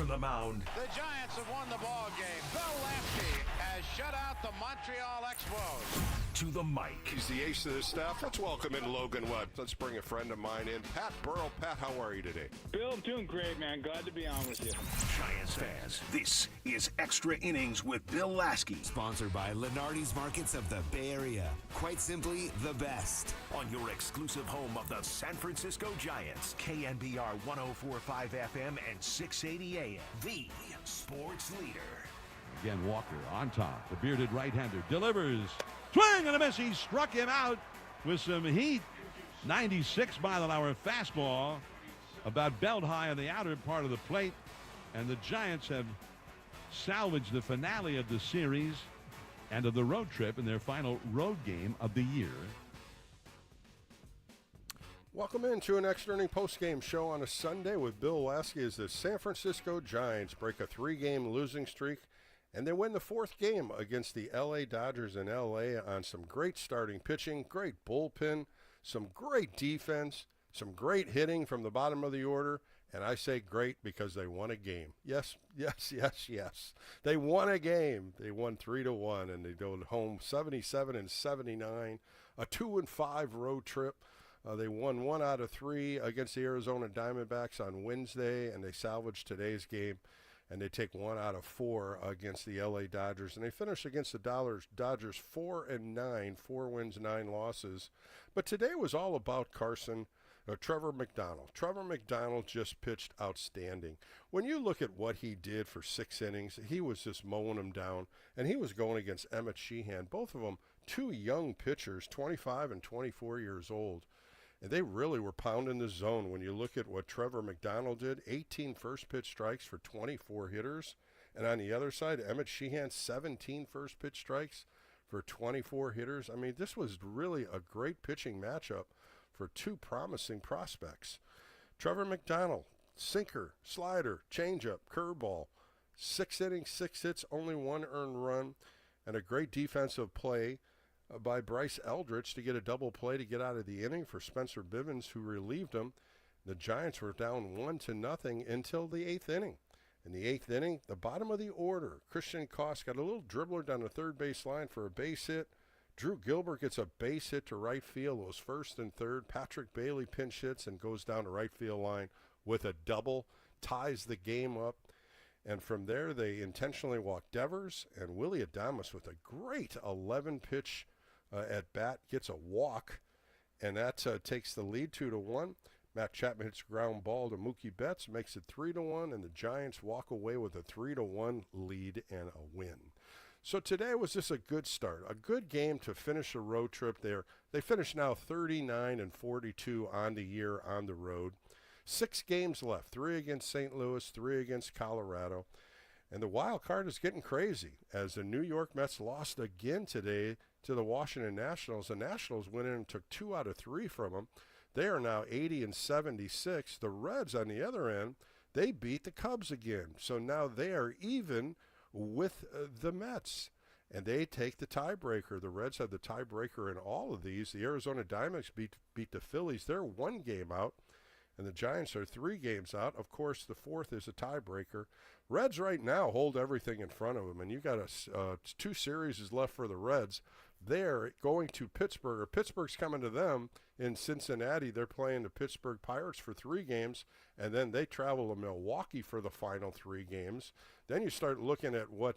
from the mound. The Giants have won the ball game. Bill Laskey has shut out the Montreal Expos. To the mic. He's the ace of the staff. Let's welcome in Logan Webb. Let's bring a friend of mine in. Pat Burrow. Pat, how are you today? Bill, I'm doing great, man. Glad to be on with you. Giants fans, this is Extra Innings with Bill Laskey. Sponsored by Lenardi's Markets of the Bay Area. Quite simply, the best. On your exclusive home of the San Francisco Giants. KNBR 104.5 FM and 680 AM. The sports leader. Again, Walker on top. The bearded right-hander delivers. Swing and a miss. He struck him out with some heat. 96 mile-an-hour fastball about belt high on the outer part of the plate. And the Giants have salvaged the finale of the series and of the road trip in their final road game of the year. Welcome into an extra inning postgame show on a Sunday with Bill Laskey as the San Francisco Giants break a 3-game losing streak. And they win the 4th game against the L.A. Dodgers in L.A. on some great starting pitching, great bullpen, some great defense, some great hitting from the bottom of the order. And I say great because they won a game. Yes. They won a game. They won 3-1, and they go home 77-79, a 2-5 road trip. They won 1 out of 3 against the Arizona Diamondbacks on Wednesday, and they salvaged today's game. And they take 1 out of 4 against the L.A. Dodgers. And they finish against the Dodgers 4-9, 4 wins, 9 losses. But today was all about Trevor McDonald. Trevor McDonald just pitched outstanding. When you look at what he did for 6 innings, he was just mowing them down. And he was going against Emmett Sheehan, both of them 2 young pitchers, 25 and 24 years old. And they really were pounding the zone. When you look at what Trevor McDonald did, 18 first pitch strikes for 24 hitters. And on the other side, Emmett Sheehan, 17 first pitch strikes for 24 hitters. I mean, this was really a great pitching matchup for 2 promising prospects. Trevor McDonald, sinker, slider, changeup, curveball, 6 innings, 6 hits, only 1 earned run, and a great defensive play by Bryce Eldridge to get a double play to get out of the inning for Spencer Bivens, who relieved him. The Giants were down 1-0 until the 8th inning. In the 8th inning, the bottom of the order, Christian Koss got a little dribbler down the third base line for a base hit. Drew Gilbert gets a base hit to right field. It was first and third. Patrick Bailey pinch hits and goes down the right field line with a double, ties the game up. And from there, they intentionally walked Devers, and Willie Adames with a great 11-pitch at bat gets a walk, and that takes the lead 2-1. Matt Chapman hits a ground ball to Mookie Betts, makes it 3-1, and the Giants walk away with a 3-1 lead and a win. So today was just a good start, a good game to finish a road trip there. They finish now 39-42 on the year on the road. 6 games left, 3 against St. Louis, 3 against Colorado. And the wild card is getting crazy as the New York Mets lost again today to the Washington Nationals. The Nationals went in and took 2 out of 3 from them. They are now 80-76. The Reds, on the other end, they beat the Cubs again. So now they are even with the Mets, and they take the tiebreaker. The Reds have the tiebreaker in all of these. The Arizona Diamondbacks beat the Phillies. They're 1 game out, and the Giants are 3 games out. Of course, the 4th is a tiebreaker. Reds right now hold everything in front of them, and you got 2 series is left for the Reds. They're going to Pittsburgh, or Pittsburgh's coming to them in Cincinnati. They're playing the Pittsburgh Pirates for 3 games, and then they travel to Milwaukee for the final 3 games. Then you start looking at what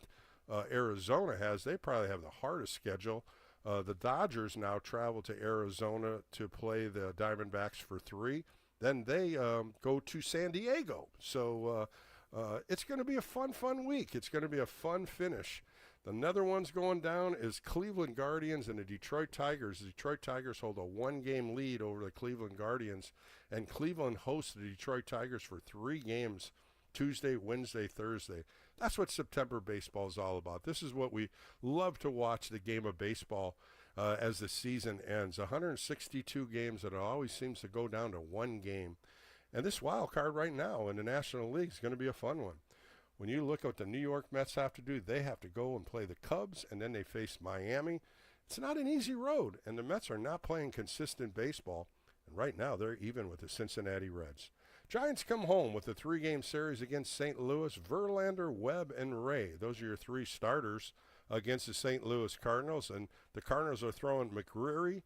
Arizona has. They probably have the hardest schedule. The Dodgers now travel to Arizona to play the Diamondbacks for 3. Then they go to San Diego. So it's going to be a fun week. It's going to be a fun finish. Another one's going down is Cleveland Guardians and the Detroit Tigers. The Detroit Tigers hold a 1-game lead over the Cleveland Guardians, and Cleveland hosts the Detroit Tigers for 3 games, Tuesday, Wednesday, Thursday. That's what September baseball is all about. This is what we love to watch, the game of baseball as the season ends. 162 games, and it always seems to go down to 1 game. And this wild card right now in the National League is going to be a fun one. When you look at what the New York Mets have to do, they have to go and play the Cubs, and then they face Miami. It's not an easy road, and the Mets are not playing consistent baseball. And right now, they're even with the Cincinnati Reds. Giants come home with a 3-game series against St. Louis. Verlander, Webb, and Ray. Those are your 3 starters against the St. Louis Cardinals. And the Cardinals are throwing McCreary,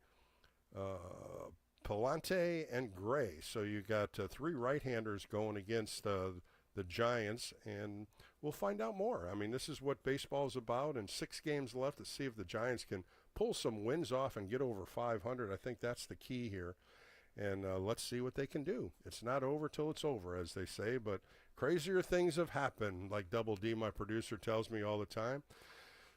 Palante, and Gray. So you got 3 right-handers going against the Giants, and we'll find out more. I mean, this is what baseball is about, and 6 games left to see if the Giants can pull some wins off and get over 500. I think that's the key here. And let's see what they can do. It's not over till it's over, as they say, but crazier things have happened, like Double D, my producer, tells me all the time.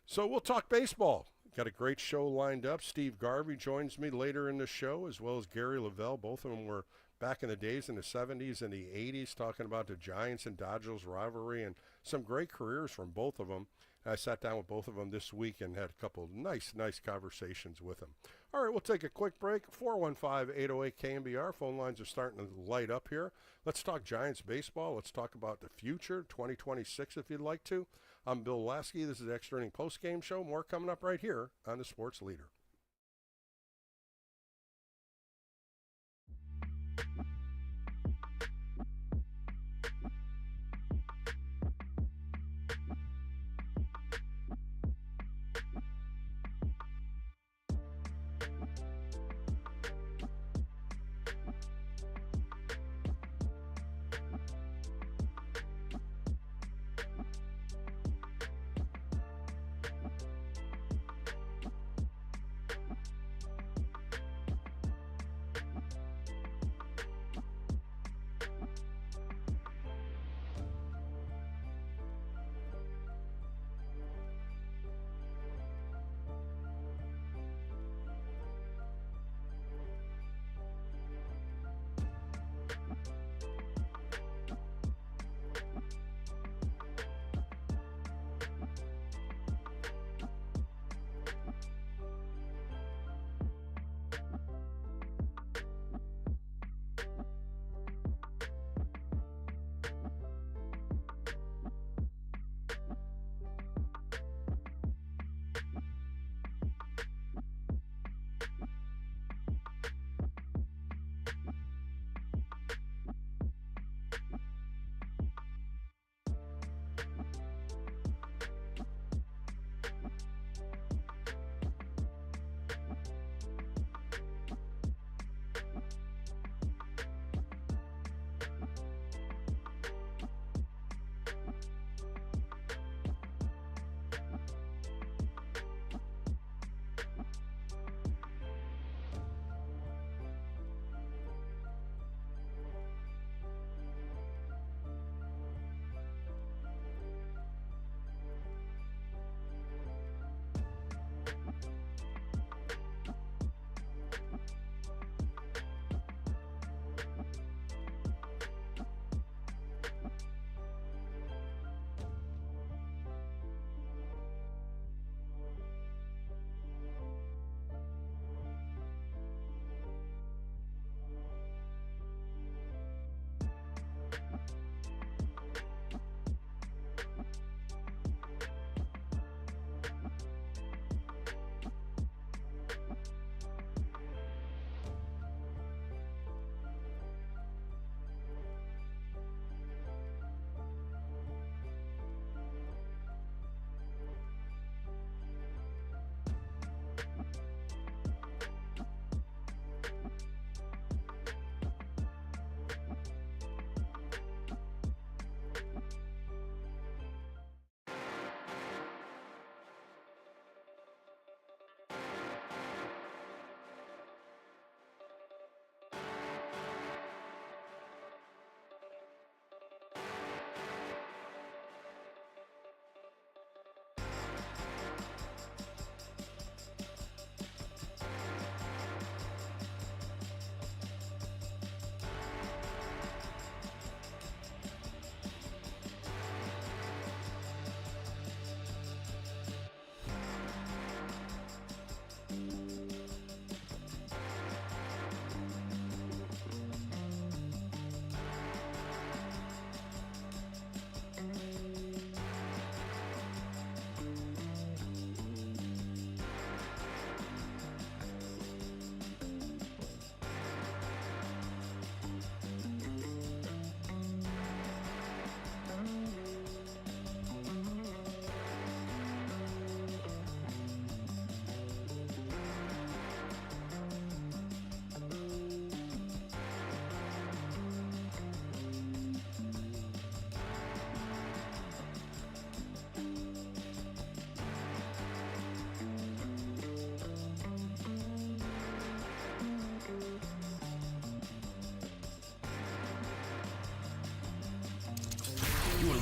So we'll talk baseball. Got a great show lined up. Steve Garvey joins me later in the show, as well as Gary Lavell. Both of them were back in the days in the 70s and the 80s, talking about the Giants and Dodgers rivalry and some great careers from both of them. I sat down with both of them this week and had a couple of nice conversations with them. All right, we'll take a quick break. 415-808-KNBR. Phone lines are starting to light up here. Let's talk Giants baseball. Let's talk about the future, 2026, if you'd like to. I'm Bill Laskey. This is the Extra Inning Postgame Show. More coming up right here on the Sports Leader.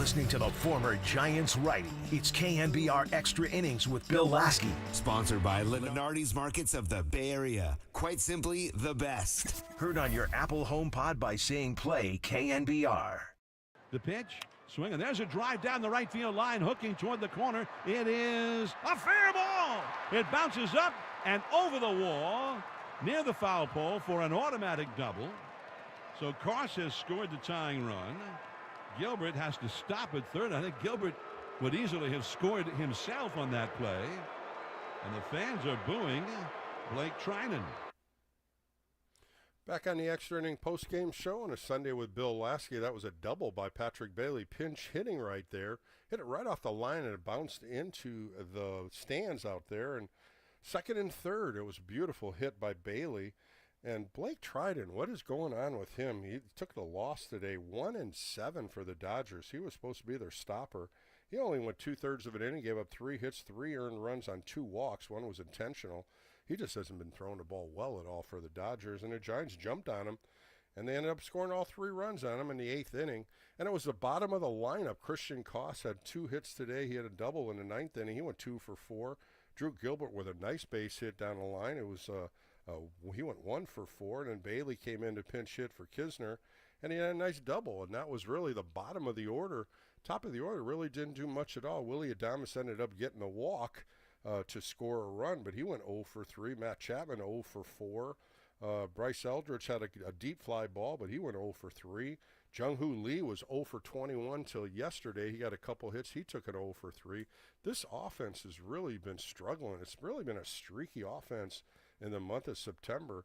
listening to the former Giants righty. It's KNBR Extra Innings with Bill Laskey. Sponsored by Lenardi's Markets of the Bay Area. Quite simply, the best. Heard on your Apple HomePod by saying play KNBR. The pitch, swing, and there's a drive down the right field line, hooking toward the corner. It is a fair ball. It bounces up and over the wall near the foul pole for an automatic double. So Carse has scored the tying run. Gilbert has to stop at third. I think Gilbert would easily have scored himself on that play. And the fans are booing Blake Trinan. Back on the extra inning post-game show on a Sunday with Bill Laskey. That was a double by Patrick Bailey. Pinch hitting right there. Hit it right off the line and it bounced into the stands out there. And second and third, it was a beautiful hit by Bailey. And Blake Trinan, what is going on with him? He took the loss today, 1-7 for the Dodgers. He was supposed to be their stopper. He only went 2/3 of an inning, gave up 3 hits, 3 earned runs on 2 walks. 1 was intentional. He just hasn't been throwing the ball well at all for the Dodgers. And the Giants jumped on him, and they ended up scoring all 3 runs on him in the 8th inning. And it was the bottom of the lineup. Christian Koss had 2 hits today. He had a double in the 9th inning. He went 2 for 4. Drew Gilbert with a nice base hit down the line. It was he went 1 for 4, and then Bailey came in to pinch hit for Kisner, and he had a nice double, and that was really the bottom of the order. Top of the order really didn't do much at all. Willie Adames ended up getting a walk to score a run, but he went 0 for 3. Matt Chapman 0 for 4. Bryce Eldridge had a deep fly ball, but he went 0 for 3. Jung-Hoo Lee was 0 for 21 till yesterday. He got a couple hits. He took an 0 for 3. This offense has really been struggling. It's really been a streaky offense in the month of September,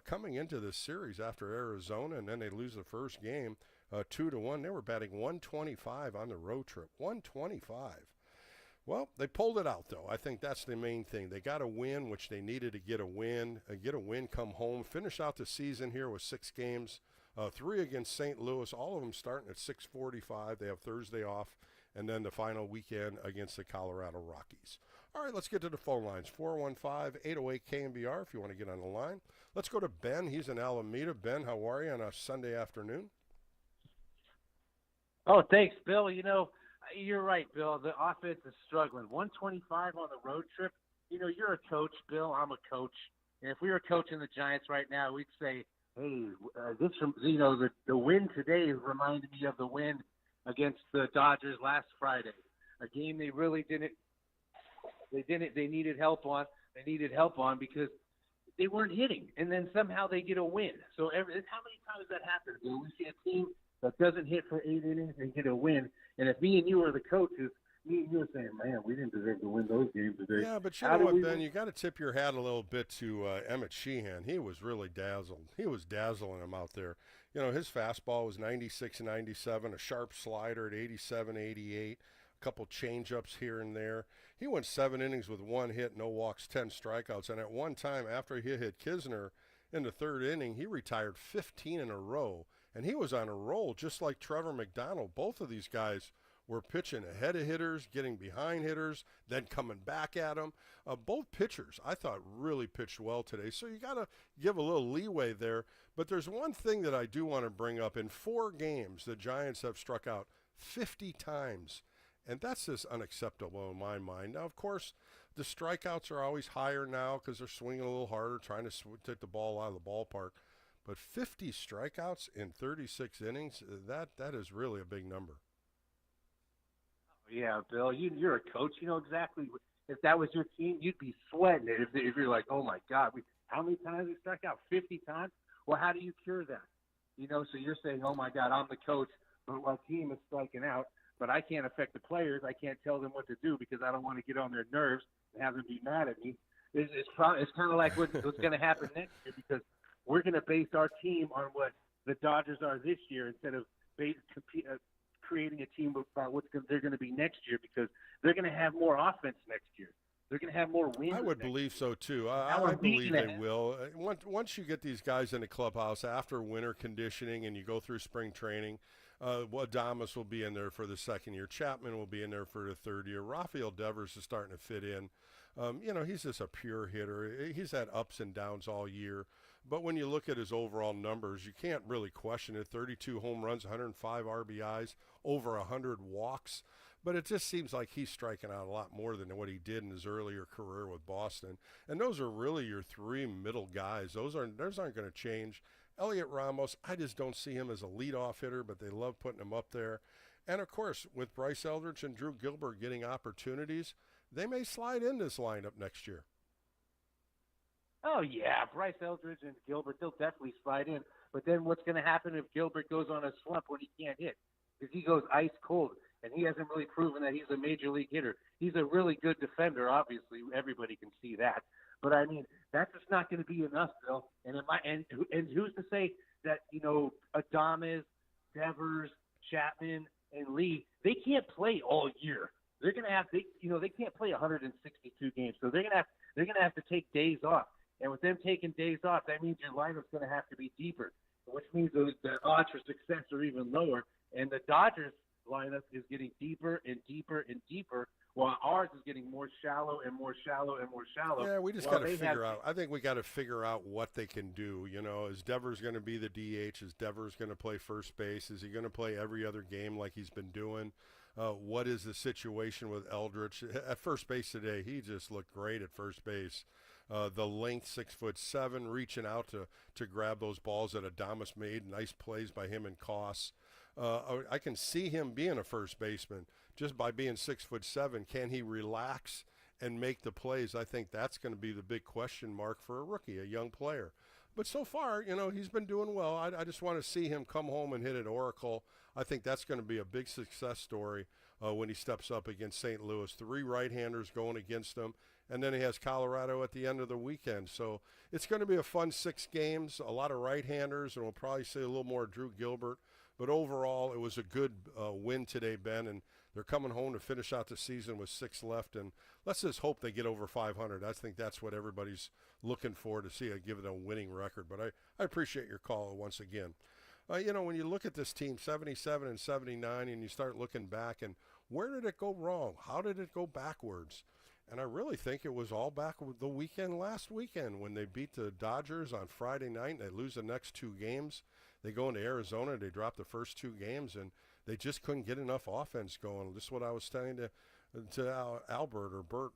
coming into this series after Arizona, and then they lose the first game 2-1. They were batting 125 on the road trip. 125. Well, they pulled it out, though. I think that's the main thing. They got a win, which they needed to get a win, come home, finish out the season here with 6 games, 3 against St. Louis, all of them starting at 6:45. They have Thursday off, and then the final weekend against the Colorado Rockies. All right, let's get to the phone lines. 415-808-KNBR if you want to get on the line. Let's go to Ben. He's in Alameda. Ben, how are you on a Sunday afternoon? Oh, thanks, Bill. You know, you're right, Bill. The offense is struggling. 125 on the road trip. You know, you're a coach, Bill. I'm a coach. And if we were coaching the Giants right now, we'd say, hey, the win today reminded me of the win against the Dodgers last Friday, a game they really didn't. They needed help on. They needed help on because they weren't hitting, and then somehow they get a win. So how many times that happens? Bill? We see a team that doesn't hit for 8 innings and get a win. And if me and you are the coaches, me and you are saying, man, we didn't deserve to win those games today. Yeah, but you know what, Ben? You got to tip your hat a little bit to Emmett Sheehan. He was really dazzled. He was dazzling him out there. You know, his fastball was 96-97, a sharp slider at 87-88, a couple change-ups here and there. He went 7 innings with 1 hit, no walks, 10 strikeouts. And at one time, after he hit Kisner in the 3rd inning, he retired 15 in a row. And he was on a roll, just like Trevor McDonald. Both of these guys were pitching ahead of hitters, getting behind hitters, then coming back at them. Both pitchers, I thought, really pitched well today. So you got to give a little leeway there. But there's one thing that I do want to bring up. In 4 games, the Giants have struck out 50 times. And that's just unacceptable in my mind. Now, of course, the strikeouts are always higher now because they're swinging a little harder, trying to take the ball out of the ballpark. But 50 strikeouts in 36 innings, that is really a big number. Yeah, Bill, you're a coach. You know exactly. If that was your team, you'd be sweating it. If you're like, oh, my God, how many times we struck out? 50 times? Well, how do you cure that? You know, so you're saying, oh, my God, I'm the coach, but our team is striking out. But I can't affect the players. I can't tell them what to do because I don't want to get on their nerves and have them be mad at me. It's kind of like what's going to happen next year because we're going to base our team on what the Dodgers are this year instead of creating a team about what they're going to be next year because they're going to have more offense next year. They're going to have more wins. I would believe so, too. I believe they will. Once you get these guys in the clubhouse after winter conditioning and you go through spring training, Adames will be in there for the 2nd year. Chapman will be in there for the 3rd year. Rafael Devers is starting to fit in. You know, he's just a pure hitter. He's had ups and downs all year. But when you look at his overall numbers, you can't really question it. 32 home runs, 105 RBIs, over 100 walks. But it just seems like he's striking out a lot more than what he did in his earlier career with Boston. And those are really your three middle guys. Those aren't going to change. Elliot Ramos, I just don't see him as a leadoff hitter, but they love putting him up there. And, of course, with Bryce Eldridge and Drew Gilbert getting opportunities, they may slide in this lineup next year. Oh, yeah, Bryce Eldridge and Gilbert, they'll definitely slide in. But then what's going to happen if Gilbert goes on a slump when he can't hit? Because he goes ice cold, and he hasn't really proven that he's a major league hitter. He's a really good defender, obviously. Everybody can see that. But, I mean, that's just not going to be enough, Bill. And who's to say that, Adames, Devers, Chapman, and Lee, they can't play all year. They're going to have they can't play 162 games. So they're going to have to take days off. And with them taking days off, that means your lineup's going to have to be deeper, which means the odds for success are even lower. And the Dodgers lineup is getting deeper and deeper and deeper, while ours is getting more shallow and more shallow and more shallow. Yeah, we just got to figure out. I think we got to figure out what they can do. Is Devers going to be the DH? Is Devers going to play first base? Is he going to play every other game like he's been doing? What is the situation with Eldridge? At first base today, he just looked great at first base. The length, 6'7", reaching out to grab those balls that Adames made. Nice plays by him and Koss. I can see him being a first baseman just by being 6'7". Can he relax and make the plays? I think that's going to be the big question mark for a rookie, a young player. But so far, he's been doing well. I just want to see him come home and hit at Oracle. I think that's going to be a big success story when he steps up against St. Louis. 3 right-handers going against him. And then he has Colorado at the end of the weekend. So it's going to be a fun 6 games, a lot of right-handers, and we'll probably see a little more Drew Gilbert. But overall, it was a good win today, Ben, and they're coming home to finish out the season with 6 left. And let's just hope they get over 500. I think that's what everybody's looking for, to see give it a winning record. But I appreciate your call once again. When you look at this team, 77 and 79, and you start looking back, and where did it go wrong? How did it go backwards? And I really think it was all back with the weekend last weekend when they beat the Dodgers on Friday night and they lose the next 2 games. They go into Arizona, they drop the first 2 games, and they just couldn't get enough offense going. This is what I was saying to Albert or Bert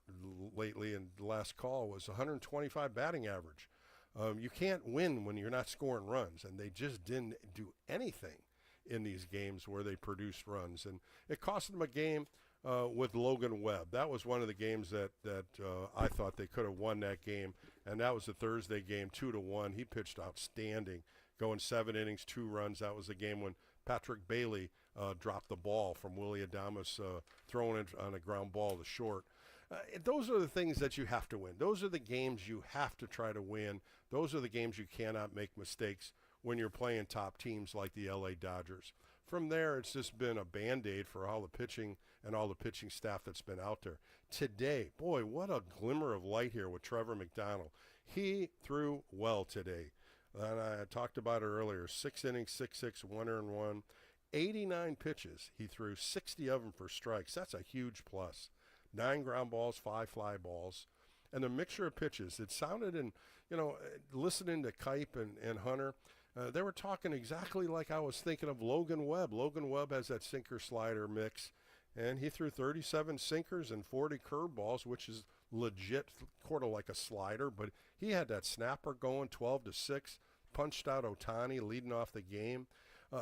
lately in the last call, was 125 batting average. You can't win when you're not scoring runs, and they just didn't do anything in these games where they produced runs. And it cost them a game with Logan Webb. That was one of the games that I thought they could have won that game, and that was the Thursday game, 2-1. He pitched outstanding, going 7 innings, 2 runs. That was the game when Patrick Bailey dropped the ball from Willie Adames, throwing it on a ground ball to short. Those are the things that you have to win. Those are the games you have to try to win. Those are the games you cannot make mistakes when you're playing top teams like the LA Dodgers. From there, it's just been a Band-Aid for all the pitching and all the pitching staff that's been out there. Today, boy, what a glimmer of light here with Trevor McDonald. He threw well today. And I talked about it earlier, 6 innings, 6-6, 1 earned 1, 89 pitches. He threw 60 of them for strikes. That's a huge plus. 9 ground balls, 5 fly balls. And the mixture of pitches, it sounded in, listening to Kipe and Hunter, they were talking exactly like I was thinking of Logan Webb. Logan Webb has that sinker-slider mix, and he threw 37 sinkers and 40 curveballs, which is legit, sort of like a slider, but he had that snapper going 12-6, punched out Ohtani, leading off the game.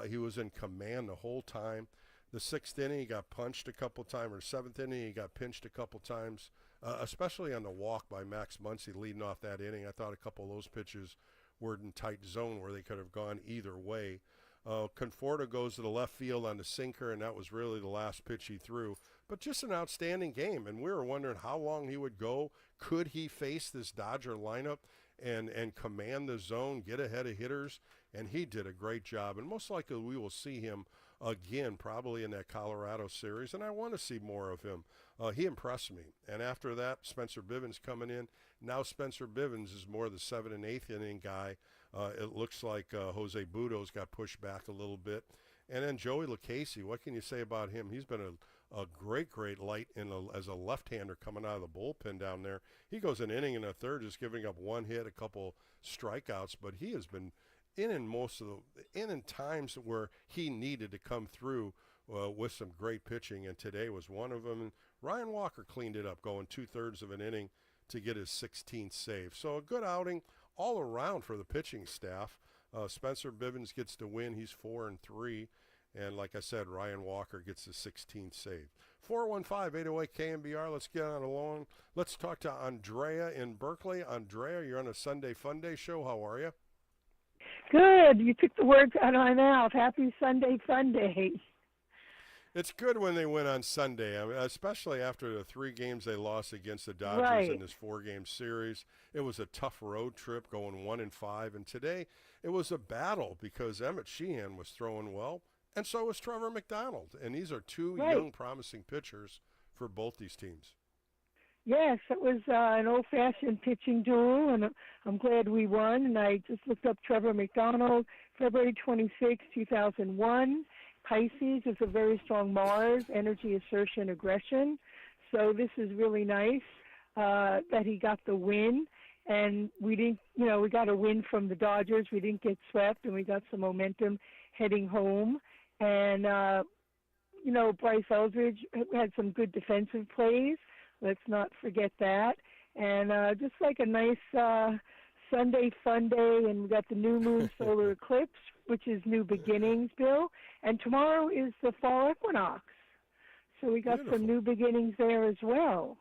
He was in command the whole time. The 6th inning, he got punched a couple times, or 7th inning, he got pinched a couple times, especially on the walk by Max Muncy leading off that inning. I thought a couple of those pitches were in tight zone where they could have gone either way. Conforto goes to the left field on the sinker, and that was really the last pitch he threw. But just an outstanding game, and we were wondering how long he would go. Could he face this Dodger lineup and command the zone, get ahead of hitters? And he did a great job, and most likely we will see him again probably in that Colorado series, and I want to see more of him. He impressed me. And after that, Spencer Bivens coming in. Now Spencer Bivens is more the 7th and 8th inning guy. It looks like Jose Budo's got pushed back a little bit. And then Joey Lucchesi, what can you say about him? He's been a great light as a left-hander coming out of the bullpen down there. He goes an inning and a third, just giving up one hit, a couple strikeouts, but he has been in times where he needed to come through with some great pitching, and today was one of them. And Ryan Walker cleaned it up, going 2/3 of an inning to get his 16th save. So a good outing all around for the pitching staff. Spencer Bivens gets the win. He's 4-3. And like I said, Ryan Walker gets the 16th save. 415-808 KNBR. Let's get on along. Let's talk to Andrea in Berkeley. Andrea, you're on a Sunday Fun Day show. How are you? Good. You took the words out of my mouth. Happy Sunday Fun Day. It's good when they win on Sunday, especially after the 3 games they lost against the Dodgers in this 4-game series. It was a tough road trip going 1-5, and today it was a battle because Emmett Sheehan was throwing well, and so was Trevor McDonald. And these are 2 young, promising pitchers for both these teams. Yes, it was an old-fashioned pitching duel, and I'm glad we won. And I just looked up Trevor McDonald, February 26, 2001. Pisces is a very strong Mars, energy, assertion, aggression. So this is really nice that he got the win. And we didn't, we got a win from the Dodgers. We didn't get swept, and we got some momentum heading home. And, Bryce Eldridge had some good defensive plays. Let's not forget that. And just like a nice Sunday Fun Day, and we got the new moon solar eclipse, which is new beginnings, Bill. And tomorrow is the fall equinox. So we got some new beginnings there as well.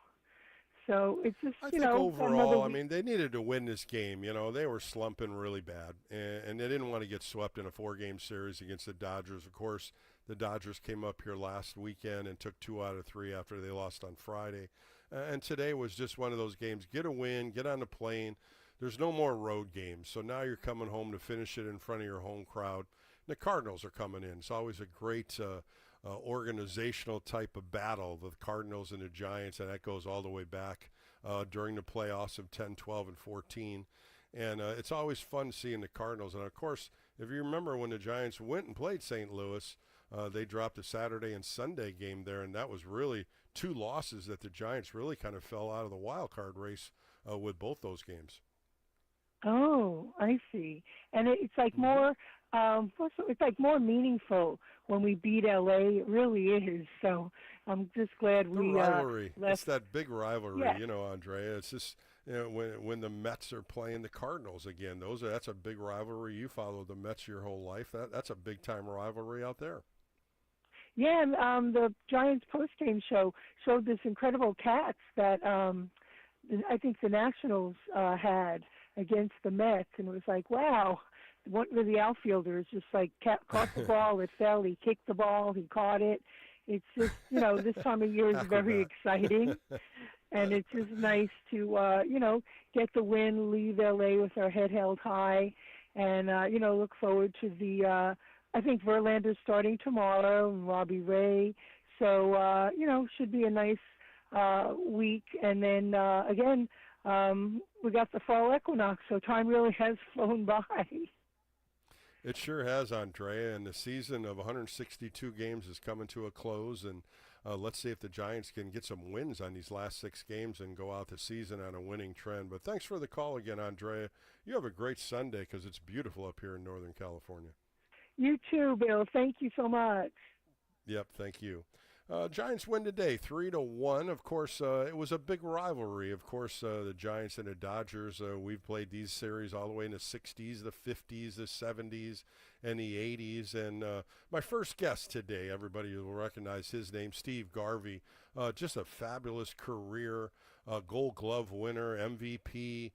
So it's just, I think overall, they needed to win this game. They were slumping really bad, and they didn't want to get swept in a 4-game series against the Dodgers. Of course, the Dodgers came up here last weekend and took 2 out of 3 after they lost on Friday. And today was just one of those games. Get a win, get on the plane. There's no more road games, so now you're coming home to finish it in front of your home crowd. The Cardinals are coming in. It's always a great organizational type of battle, the Cardinals and the Giants, and that goes all the way back during the playoffs of 10, 12, and 14. And it's always fun seeing the Cardinals. And, of course, if you remember when the Giants went and played St. Louis, they dropped a Saturday and Sunday game there, and that was really 2 losses that the Giants really kind of fell out of the wild card race with both those games. Oh, I see. And it's like more it's like more meaningful when we beat LA. It really is. So I'm just glad we rivalry. Left. It's that big rivalry, Yeah. Andrea. It's just when the Mets are playing the Cardinals again. That's a big rivalry. You follow the Mets your whole life. That's a big time rivalry out there. Yeah, and the Giants postgame show showed this incredible catch that I think the Nationals had against the Mets, and it was like, wow, one of the outfielders just like caught the ball, it fell, he kicked the ball, he caught it. It's just, this time of year is very exciting, and it's just nice to, get the win, leave LA with our head held high, and, look forward to the, I think Verlander's starting tomorrow, and Robbie Ray, so, should be a nice week, and then, again, we got the fall equinox, so time really has flown by. It sure has, Andrea, and the season of 162 games is coming to a close, and let's see if the Giants can get some wins on these last 6 games and go out the season on a winning trend. But thanks for the call again, Andrea. You have a great Sunday because it's beautiful up here in Northern California. You too, Bill. Thank you so much. Yep, thank you. Giants win today, 3-1. Of course, it was a big rivalry. Of course, the Giants and the Dodgers, we've played these series all the way in the 60s, the 50s, the 70s, and the 80s. And my first guest today, everybody will recognize his name, Steve Garvey. Just a fabulous career, Gold Glove winner, MVP,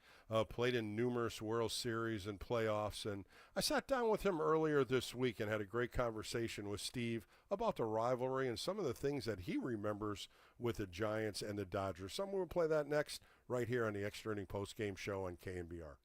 played in numerous World Series and playoffs. And I sat down with him earlier this week and had a great conversation with Steve about the rivalry and some of the things that he remembers with the Giants and the Dodgers. We'll play that next right here on the Extra Inning Postgame Show on KNBR.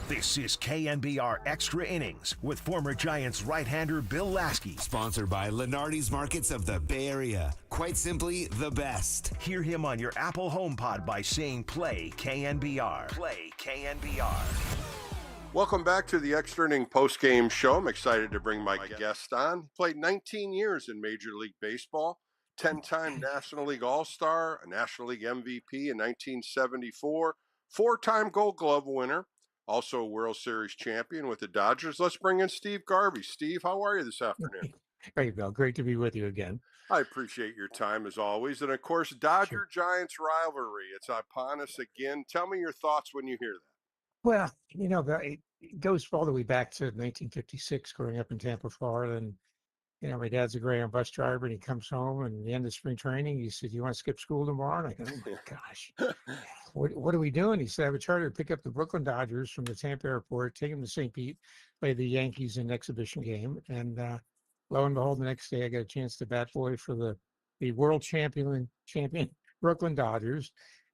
This is KNBR Extra Innings with former Giants right-hander Bill Laskey. Sponsored by Lenardi's Markets of the Bay Area. Quite simply, the best. Hear him on your Apple HomePod by saying play KNBR. Play KNBR. Welcome back to the Extra Inning Postgame Show. I'm excited to bring my guest on. He played 19 years in Major League Baseball, 10-time National League All-Star, a National League MVP in 1974, 4-time Gold Glove winner, also a World Series champion with the Dodgers. Let's bring in Steve Garvey. Steve, how are you this afternoon? Great, Bill. Great to be with you again. I appreciate your time as always. And of course, Dodger-Giants rivalry. It's upon us again. Tell me your thoughts when you hear that. Well, you know, it goes all the way back to 1956, growing up in Tampa, Florida. And, you know, my dad's a Greyhound bus driver, and he comes home and at the end of spring training, he said, "You want to skip school tomorrow?" And I go, "Oh my gosh." what are we doing? He said, I have a charter to pick up the Brooklyn Dodgers from the Tampa airport, take them to St. Pete, play the Yankees in an exhibition game. And lo and behold, the next day I got a chance to bat boy for the world champion Brooklyn Dodgers.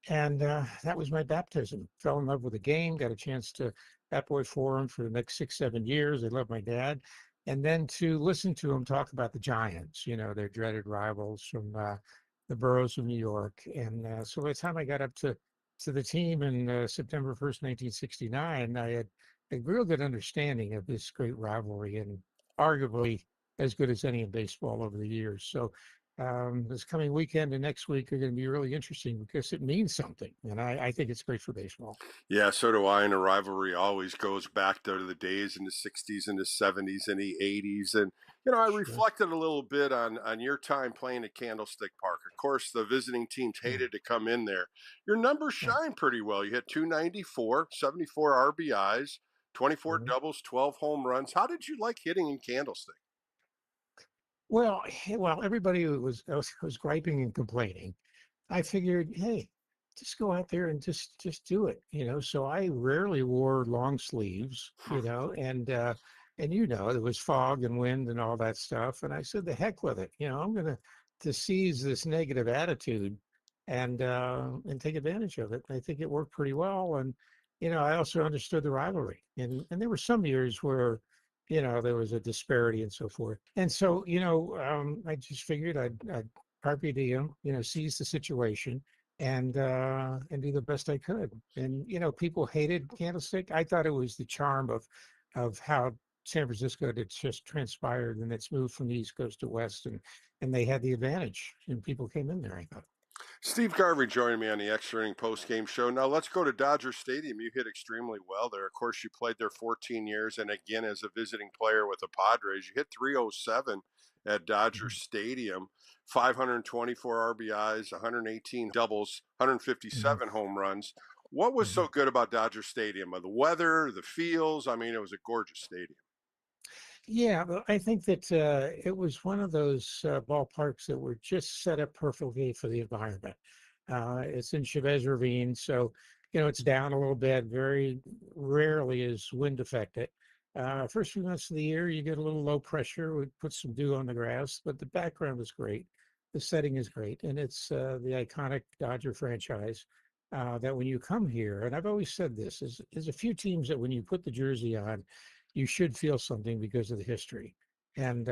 And that was my baptism. Fell in love with the game, got a chance to bat boy for him for the next 6-7 years. I love my dad. And then to listen to him talk about the Giants, their dreaded rivals from the boroughs of New York. And so by the time I got up to the team in September 1st, 1969, I had a real good understanding of this great rivalry and arguably as good as any in baseball over the years. So this coming weekend and next week are going to be really interesting because it means something. And I think it's great for baseball. Yeah, so do I. And a rivalry always goes back to the days in the 60s and the 70s and the 80s. And, I reflected a little bit on your time playing at Candlestick Park. Of course, the visiting teams hated to come in there. Your numbers shine pretty well. You hit 294, 74 RBIs, 24 doubles, 12 home runs. How did you like hitting in Candlestick? Well, everybody was griping and complaining. I figured, hey, just go out there and just do it, So I rarely wore long sleeves, and there was fog and wind and all that stuff. And I said, the heck with it, I'm going to seize this negative attitude and take advantage of it. I think it worked pretty well, and I also understood the rivalry, and there were some years where there was a disparity and so forth. And so, I just figured I'd carpe diem, seize the situation and do the best I could. And, people hated Candlestick. I thought it was the charm of how San Francisco had just transpired and it's moved from the East Coast to West and they had the advantage and people came in there, I thought. Steve Garvey joining me on the Extra Inning post-game show. Now let's go to Dodger Stadium. You hit extremely well there. Of course, you played there 14 years, and again as a visiting player with the Padres, you hit 307 at Dodger Stadium, 524 RBIs, 118 doubles, 157 home runs. What was so good about Dodger Stadium? The weather, the fields? I mean, it was a gorgeous stadium. Yeah, well, I think that it was one of those ballparks that were just set up perfectly for the environment. It's in Chavez Ravine, so it's down a little bit. Very rarely is wind affected. First few months of the year, you get a little low pressure. We put some dew on the grass, but the background is great. The setting is great, and it's the iconic Dodger franchise. That when you come here, and I've always said this, is a few teams that when you put the jersey on, you should feel something because of the history. And,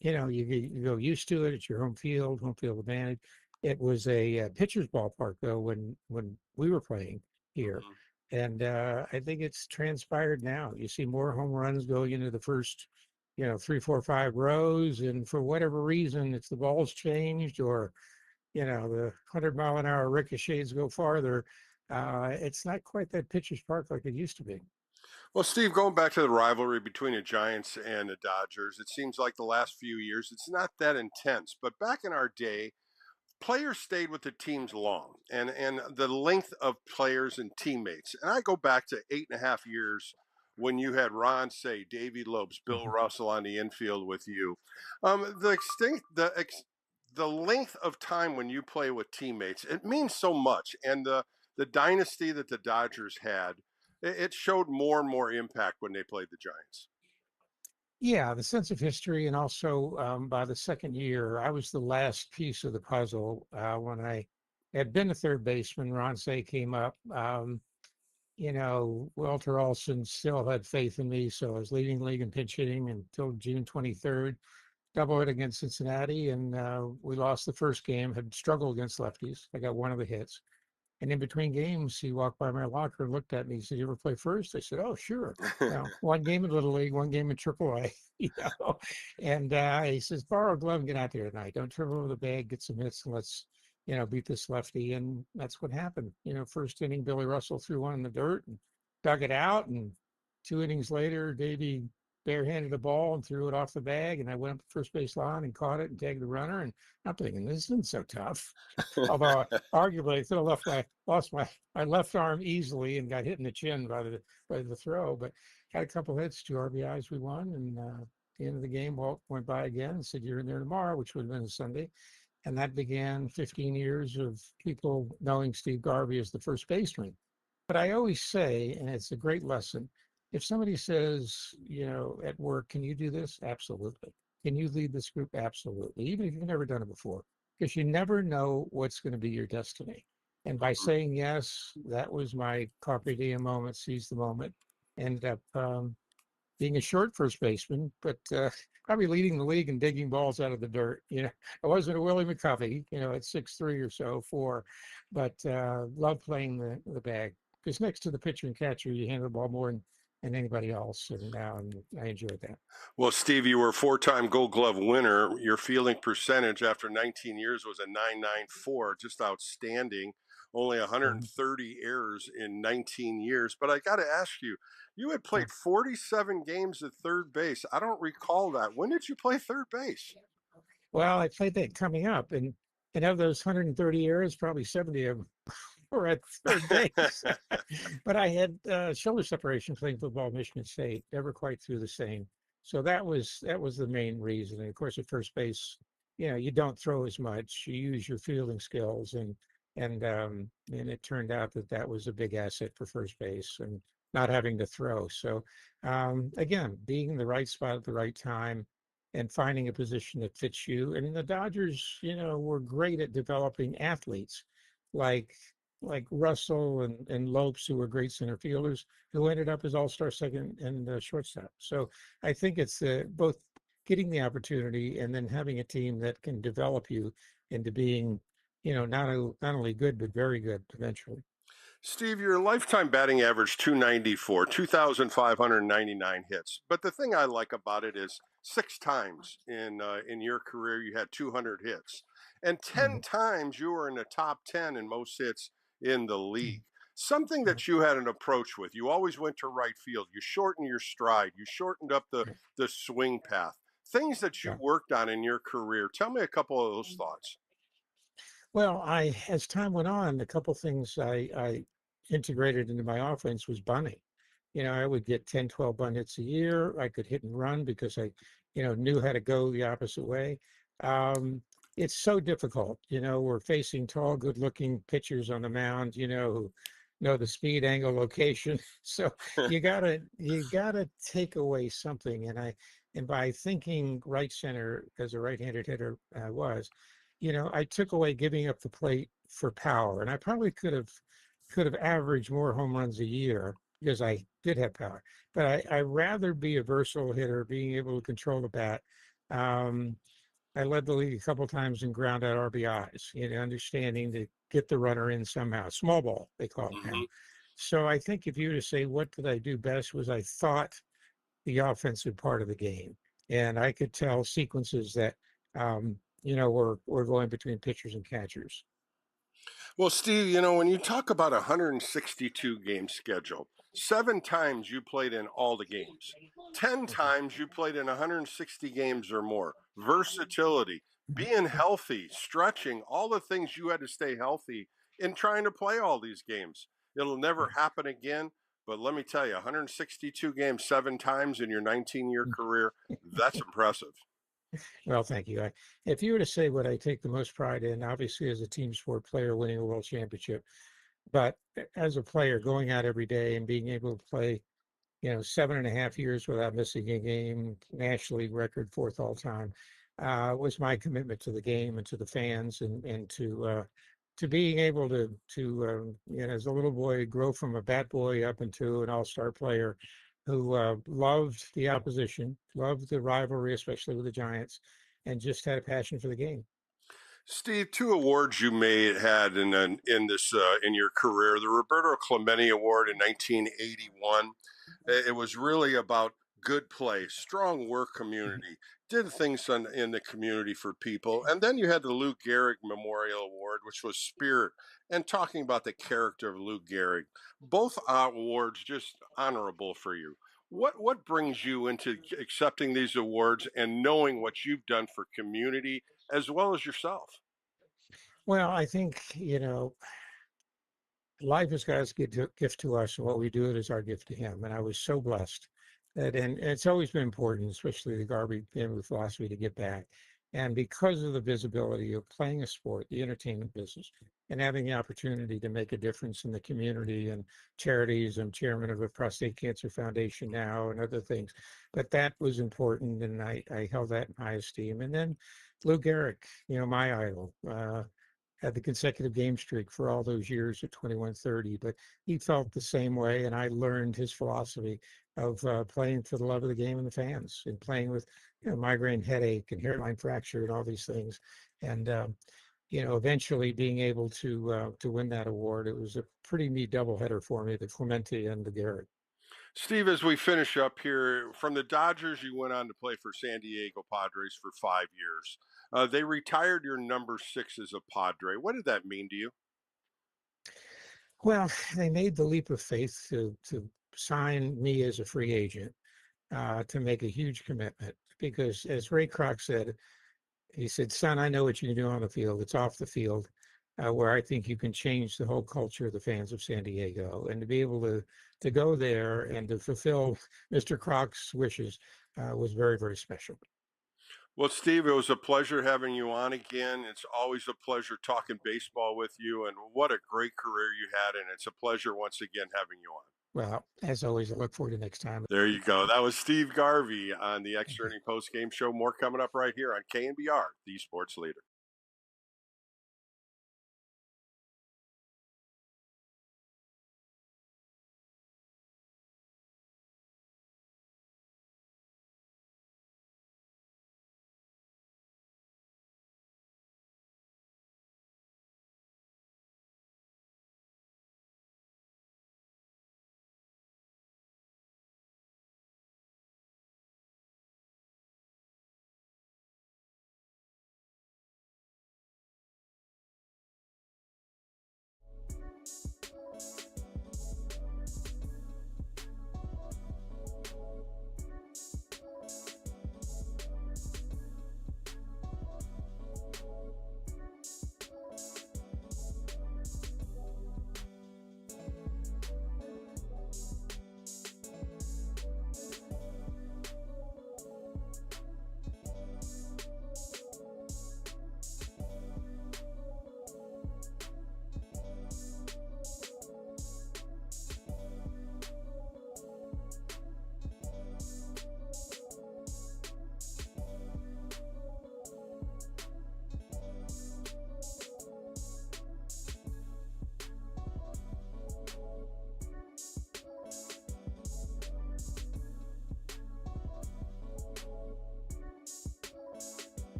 you go used to it. It's your home field advantage. It was a pitcher's ballpark, though, when we were playing here. And I think it's transpired now. You see more home runs going into the first, 3, 4, 5 rows. And for whatever reason, if the ball's changed or, the 100-mile-an-hour ricochets go farther, it's not quite that pitcher's park like it used to be. Well, Steve, going back to the rivalry between the Giants and the Dodgers, it seems like the last few years it's not that intense. But back in our day, players stayed with the teams long, and the length of players and teammates. And I go back to 8.5 years when you had Ron Say, Davey Lopes, Bill Russell on the infield with you. The length of time when you play with teammates, it means so much. And the dynasty that the Dodgers had, it showed more and more impact when they played the Giants. Yeah, the sense of history, and also by the second year, I was the last piece of the puzzle. When I had been a third baseman, Ron Say came up. Walter Olson still had faith in me, so I was leading the league in pinch hitting until June 23rd. Double hit against Cincinnati, and we lost the first game. Had struggled against lefties. I got one of the hits. And in between games, he walked by my locker and looked at me. He said, "You ever play first?" I said, "Oh, sure." One game in Little League, one game in AAA. And he says, "Borrow a glove and get out there tonight. Don't trip over the bag. Get some hits and let's, beat this lefty." And that's what happened. First inning, Billy Russell threw one in the dirt and dug it out. And 2 innings later, Davey barehanded the ball and threw it off the bag. And I went up the first base line and caught it and tagged the runner. And I'm thinking, this isn't so tough. Although arguably I could have lost my left arm easily and got hit in the chin by the throw, but had a couple hits, 2 RBIs, we won. And at the end of the game, Walt went by again and said, "You're in there tomorrow," which would have been a Sunday. And that began 15 years of people knowing Steve Garvey as the first baseman. But I always say, and it's a great lesson, if somebody says, at work, can you do this? Absolutely. Can you lead this group? Absolutely. Even if you've never done it before, because you never know what's going to be your destiny. And by saying yes, that was my carpe diem moment, seize the moment. Ended up being a short first baseman, but probably leading the league and digging balls out of the dirt. I wasn't a Willie McCovey, at 6'3" or so, 4, but loved playing the bag, because next to the pitcher and catcher, you handle the ball more than anybody else, and I enjoyed that. Well, Steve, you were a 4-time Gold Glove winner. Your fielding percentage after 19 years was a .994, just outstanding. Only 130 errors in 19 years. But I got to ask you, you had played 47 games at third base. I don't recall that. When did you play third base? Well, I played that coming up, and of those 130 errors, probably 70 of them were at third base. But I had shoulder separation playing football at Michigan State, never quite through the same. So that was the main reason. And of course, at first base, you don't throw as much. You use your fielding skills, and it turned out that was a big asset for first base, and not having to throw. So again, being in the right spot at the right time and finding a position that fits you. And the Dodgers, were great at developing athletes like Russell and Lopes, who were great center fielders, who ended up as all-star second and shortstop. So I think it's both getting the opportunity and then having a team that can develop you into being, not only good, but very good eventually. Steve, your lifetime batting average 294, 2,599 hits. But the thing I like about it is 6 times in your career you had 200 hits, and 10 times you were in the top 10 in most hits in the league. Something that you had an approach with. You always went to right field. You shortened your stride. You shortened up the swing path. Things that you worked on in your career. Tell me a couple of those thoughts. Well, as time went on, a couple things I integrated into my offense was bunting. I would get 10, 12 bunt hits a year. I could hit and run because I, knew how to go the opposite way. It's so difficult. We're facing tall, good-looking pitchers on the mound, who know the speed, angle, location. So you gotta take away something. And by thinking right center as a right-handed hitter I took away giving up the plate for power, and I probably could have averaged more home runs a year because I did have power. But I rather be a versatile hitter, being able to control the bat. I led the league a couple times in ground out RBIs, understanding to get the runner in somehow. Small ball, they call it now. So I think if you were to say what did I do best, was I thought the offensive part of the game, and I could tell sequences that we're going between pitchers and catchers. Well, Steve, when you talk about a 162 game schedule, 7 times you played in all the games, 10 times you played in 160 games or more. Versatility, being healthy, stretching, all the things you had to stay healthy in trying to play all these games. It'll never happen again. But let me tell you, 162 games 7 times in your 19-year career, that's impressive. Well, thank you. If you were to say what I take the most pride in, obviously as a team sport player, winning a world championship, but as a player, going out every day and being able to play, 7.5 years without missing a game, National League record, 4th all time, was my commitment to the game and to the fans, and to being able to as a little boy, grow from a bat boy up into an all-star player who loved the opposition, loved the rivalry, especially with the Giants, and just had a passion for the game. Steve, 2 awards you had in your career: the Roberto Clemente Award in 1981. It was really about good play, strong work community, did things in the community for people. And then you had the Lou Gehrig Memorial Award, which was spirit, and talking about the character of Lou Gehrig. Both awards just honorable for you. What brings you into accepting these awards and knowing what you've done for community as well as yourself? Well, I think, life is God's gift to us, and what we do it is our gift to him. And I was so blessed that, and it's always been important, especially the Garvey family philosophy, to give back. And because of the visibility of playing a sport, the entertainment business, and having the opportunity to make a difference in the community and charities, I'm chairman of a prostate cancer foundation now and other things, but that was important, and I held that in high esteem. And then Lou Gehrig, my idol, had the consecutive game streak for all those years at 2130, but he felt the same way. And I learned his philosophy of playing for the love of the game and the fans, and playing with migraine headache and hairline fracture and all these things. And, eventually being able to win that award, it was a pretty neat doubleheader for me, the Clemente and the Gehrig. Steve, as we finish up here, from the Dodgers, you went on to play for San Diego Padres for 5 years. They retired your number 6 as a Padre. What did that mean to you? Well, they made the leap of faith to sign me as a free agent, to make a huge commitment. Because as Ray Kroc said, he said, "Son, I know what you can do on the field. It's off the field where I think you can change the whole culture of the fans of San Diego." And to be able to go there and to fulfill Mr. Kroc's wishes was very, very special. Well, Steve, it was a pleasure having you on again. It's always a pleasure talking baseball with you, and what a great career you had. And it's a pleasure once again having you on. Well, as always, I look forward to next time. There you go. That was Steve Garvey on the Extra Inning Post Game Show. More coming up right here on KNBR, the sports leader.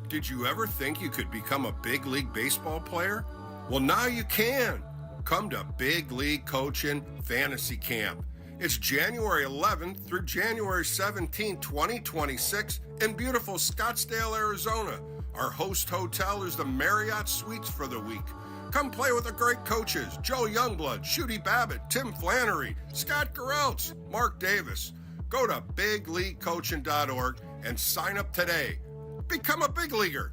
Did you ever think you could become a big league baseball player? Well, now you can. Come to Big League Coaching Fantasy Camp. It's January 11th through January 17th, 2026 in beautiful Scottsdale, Arizona. Our host hotel is the Marriott Suites for the week. Come play with the great coaches, Joe Youngblood, Shooty Babbitt, Tim Flannery, Scott Garrelts, Mark Davis. Go to bigleaguecoaching.org and sign up today. Become a big leaguer.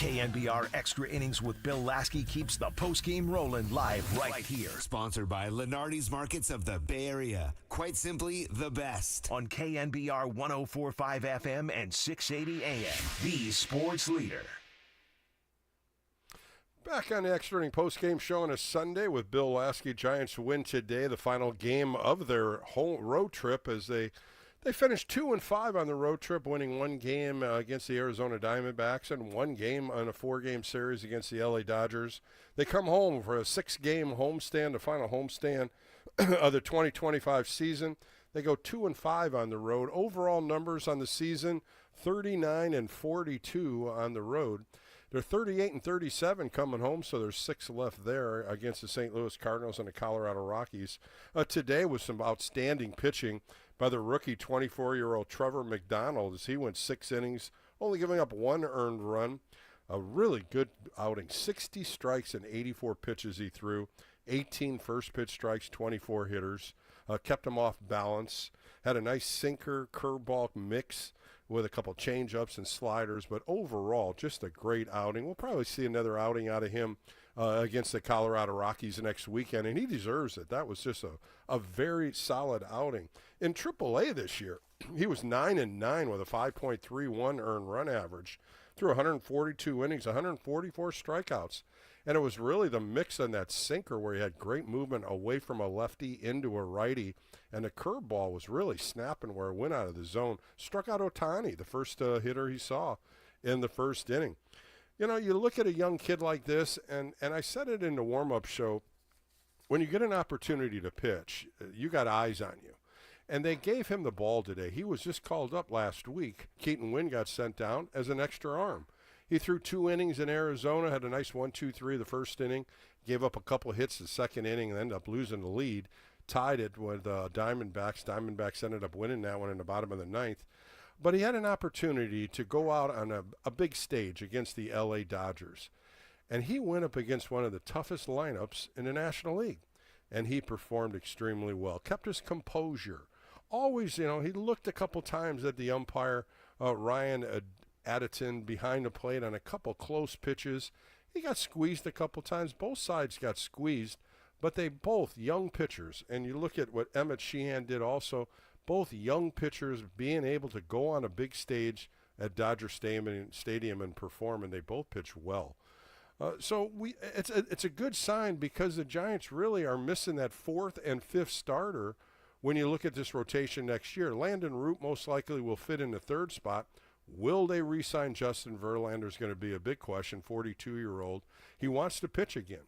KNBR Extra Innings with Bill Laskey keeps the postgame rolling live right here. Sponsored by Lenardi's Markets of the Bay Area. Quite simply, the best. On KNBR 104.5 FM and 680 AM. The sports leader. Back on the Extra Inning postgame show on a Sunday with Bill Laskey. Giants win today, the final game of their whole road trip, as they finished 2-5 on the road trip, winning one game against the Arizona Diamondbacks and one game on a 4-game series against the LA Dodgers. They come home for a 6-game homestand, the final homestand of the 2025 season. They go 2-5 on the road. Overall numbers on the season, 39-42 on the road. They're 38-37 coming home, so there's 6 left there against the St. Louis Cardinals and the Colorado Rockies. Today was some outstanding pitching by the rookie 24-year-old Trevor McDonald, as he went 6 innings, only giving up 1 earned run. A really good outing, 60 strikes and 84 pitches he threw, 18 first pitch strikes, 24 hitters, kept him off balance, had a nice sinker, curveball mix with a couple change-ups and sliders, but overall, just a great outing. We'll probably see another outing out of him against the Colorado Rockies next weekend, and he deserves it. That was just a very solid outing. In AAA this year, he was 9-9 with a 5.31 earned run average, through 142 innings, 144 strikeouts. And it was really the mix on that sinker where he had great movement away from a lefty into a righty. And the curveball was really snapping where it went out of the zone. Struck out Ohtani, the first hitter he saw in the first inning. You know, you look at a young kid like this, and I said it in the warm-up show, when you get an opportunity to pitch, you got eyes on you. And they gave him the ball today. He was just called up last week. Keaton Wynn got sent down as an extra arm. He threw 2 innings in Arizona, had a nice 1-2-3 the first inning, gave up a couple hits the second inning, and ended up losing the lead. Tied it with Diamondbacks. Diamondbacks ended up winning that one in the bottom of the 9th. But he had an opportunity to go out on a big stage against the LA Dodgers. And he went up against one of the toughest lineups in the National League. And he performed extremely well, kept his composure. Always, you know, he looked a couple times at the umpire, Ryan Addison, behind the plate on a couple close pitches. He got squeezed a couple times. Both sides got squeezed, but they both young pitchers. And you look at what Emmett Sheehan did also, both young pitchers being able to go on a big stage at Dodger Stadium and perform, and they both pitched well. So it's a good sign, because the Giants really are missing that 4th and 5th starter when you look at this rotation next year. Landon Root most likely will fit in the 3rd spot. Will they re-sign Justin Verlander is going to be a big question, 42-year-old. He wants to pitch again.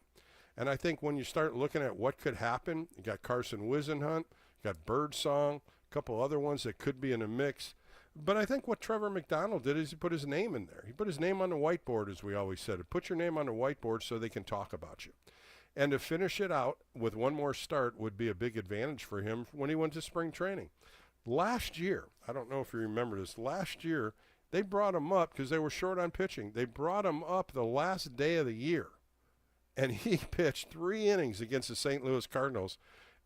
And I think when you start looking at what could happen, you got Carson Whisenhunt, you got Birdsong, a couple other ones that could be in a mix. But I think what Trevor McDonald did is he put his name in there. He put his name on the whiteboard, as we always said. Put your name on the whiteboard so they can talk about you. And to finish it out with one more start would be a big advantage for him when he went to spring training. Last year, I don't know if you remember this, last year they brought him up because they were short on pitching. They brought him up the last day of the year, and he pitched 3 innings against the St. Louis Cardinals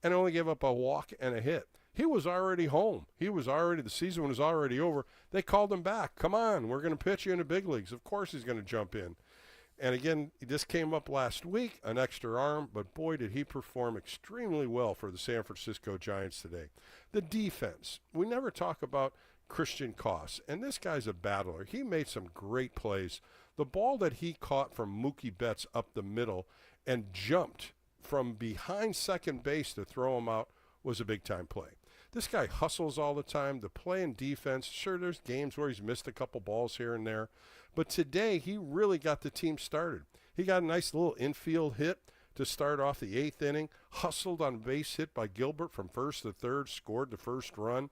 and only gave up a walk and a hit. He was already home. The season was already over. They called him back. Come on, we're going to pitch you in the big leagues. Of course he's going to jump in. And again, this came up last week, an extra arm, but boy, did he perform extremely well for the San Francisco Giants today. The defense, we never talk about Christian Koss, and this guy's a battler. He made some great plays. The ball that he caught from Mookie Betts up the middle and jumped from behind second base to throw him out was a big-time play. This guy hustles all the time. The play in defense, sure, there's games where he's missed a couple balls here and there, but today he really got the team started. He got a nice little infield hit to start off the 8th inning, hustled on base hit by Gilbert from 1st to 3rd, scored the first run.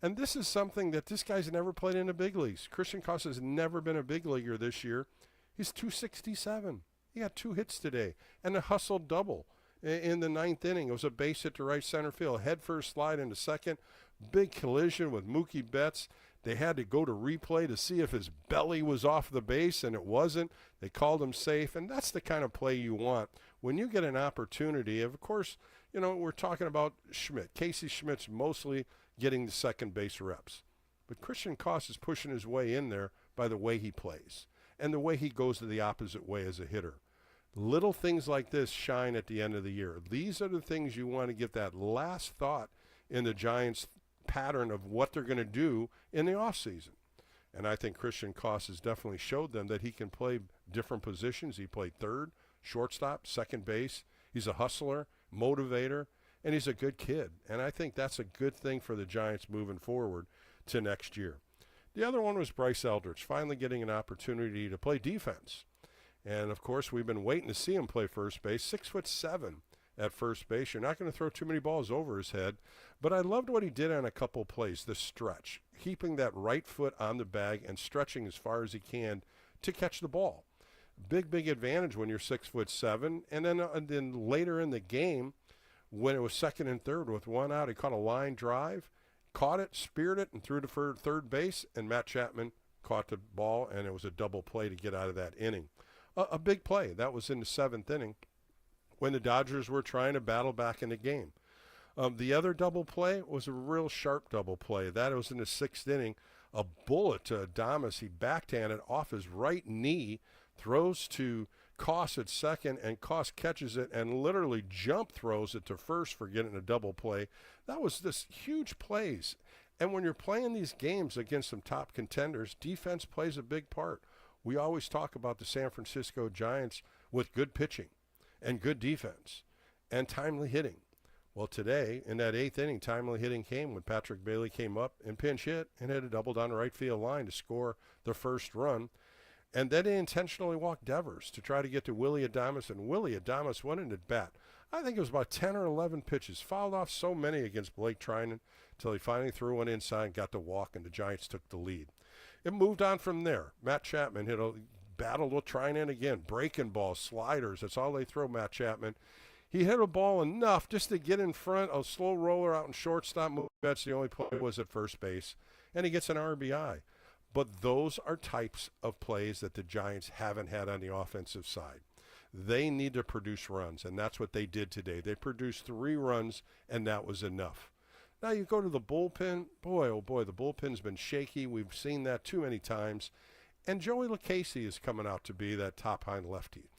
And this is something that this guy's never played in the big leagues. Christian Koss has never been a big leaguer this year. He's 267. He got 2 hits today and a hustle double in the 9th inning. It was a base hit to right center field, head first slide into second, big collision with Mookie Betts. They had to go to replay to see if his belly was off the base, and it wasn't. They called him safe, and that's the kind of play you want when you get an opportunity. Of course, you know, we're talking about Schmidt. Casey Schmidt's mostly getting the second base reps. But Christian Koss is pushing his way in there by the way he plays. and the way he goes to the opposite way as a hitter. Little things like this shine at the end of the year. These are the things you want to get that last thought in the Giants' pattern of what they're going to do in the offseason. And I think Christian Koss has definitely showed them that he can play different positions. He played third, shortstop, second base. He's a hustler, motivator, and he's a good kid. And I think that's a good thing for the Giants moving forward to next year. The other one was Bryce Eldridge, finally getting an opportunity to play defense. And, of course, we've been waiting to see him play first base, 6'7" at first base. You're not going to throw too many balls over his head. But I loved what he did on a couple plays, the stretch, keeping that right foot on the bag and stretching as far as he can to catch the ball. Big, big advantage when you're 6'7". And then later in the game, when it was second and third with one out, he caught a line drive, caught it, speared it, and threw to third base, and Matt Chapman caught the ball, and it was a double play to get out of that inning. A big play. That was in the seventh inning when the Dodgers were trying to battle back in the game. The other double play was a real sharp double play. That was in the sixth inning. A bullet to Adames. He backhanded off his right knee, throws to Koss at second, and Koss catches it and literally jump throws it to first for getting a double play. That was this huge plays. And when you're playing these games against some top contenders, defense plays a big part. We always talk about the San Francisco Giants with good pitching and good defense and timely hitting. Well, today, in that eighth inning, timely hitting came when Patrick Bailey came up and pinch hit and hit a double down the right field line to score the first run. And then they intentionally walked Devers to try to get to Willy Adames, and Willy Adames went in at bat. I think it was about 10 or 11 pitches, fouled off so many against Blake Trinan until he finally threw one inside and got to walk, and the Giants took the lead. It moved on from there. Matt Chapman battled with Trinan again, breaking balls, sliders. That's all they throw, Matt Chapman. He hit a ball enough just to get in front, a slow roller out in shortstop. That's the only play was at first base, and he gets an RBI. But those are types of plays that the Giants haven't had on the offensive side. They need to produce runs, and that's what they did today. They produced 3 runs, and that was enough. Now you go to the bullpen. Boy, oh boy, the bullpen's been shaky. We've seen that too many times. And Joey Lucchesi is coming out to be that top hind lefty.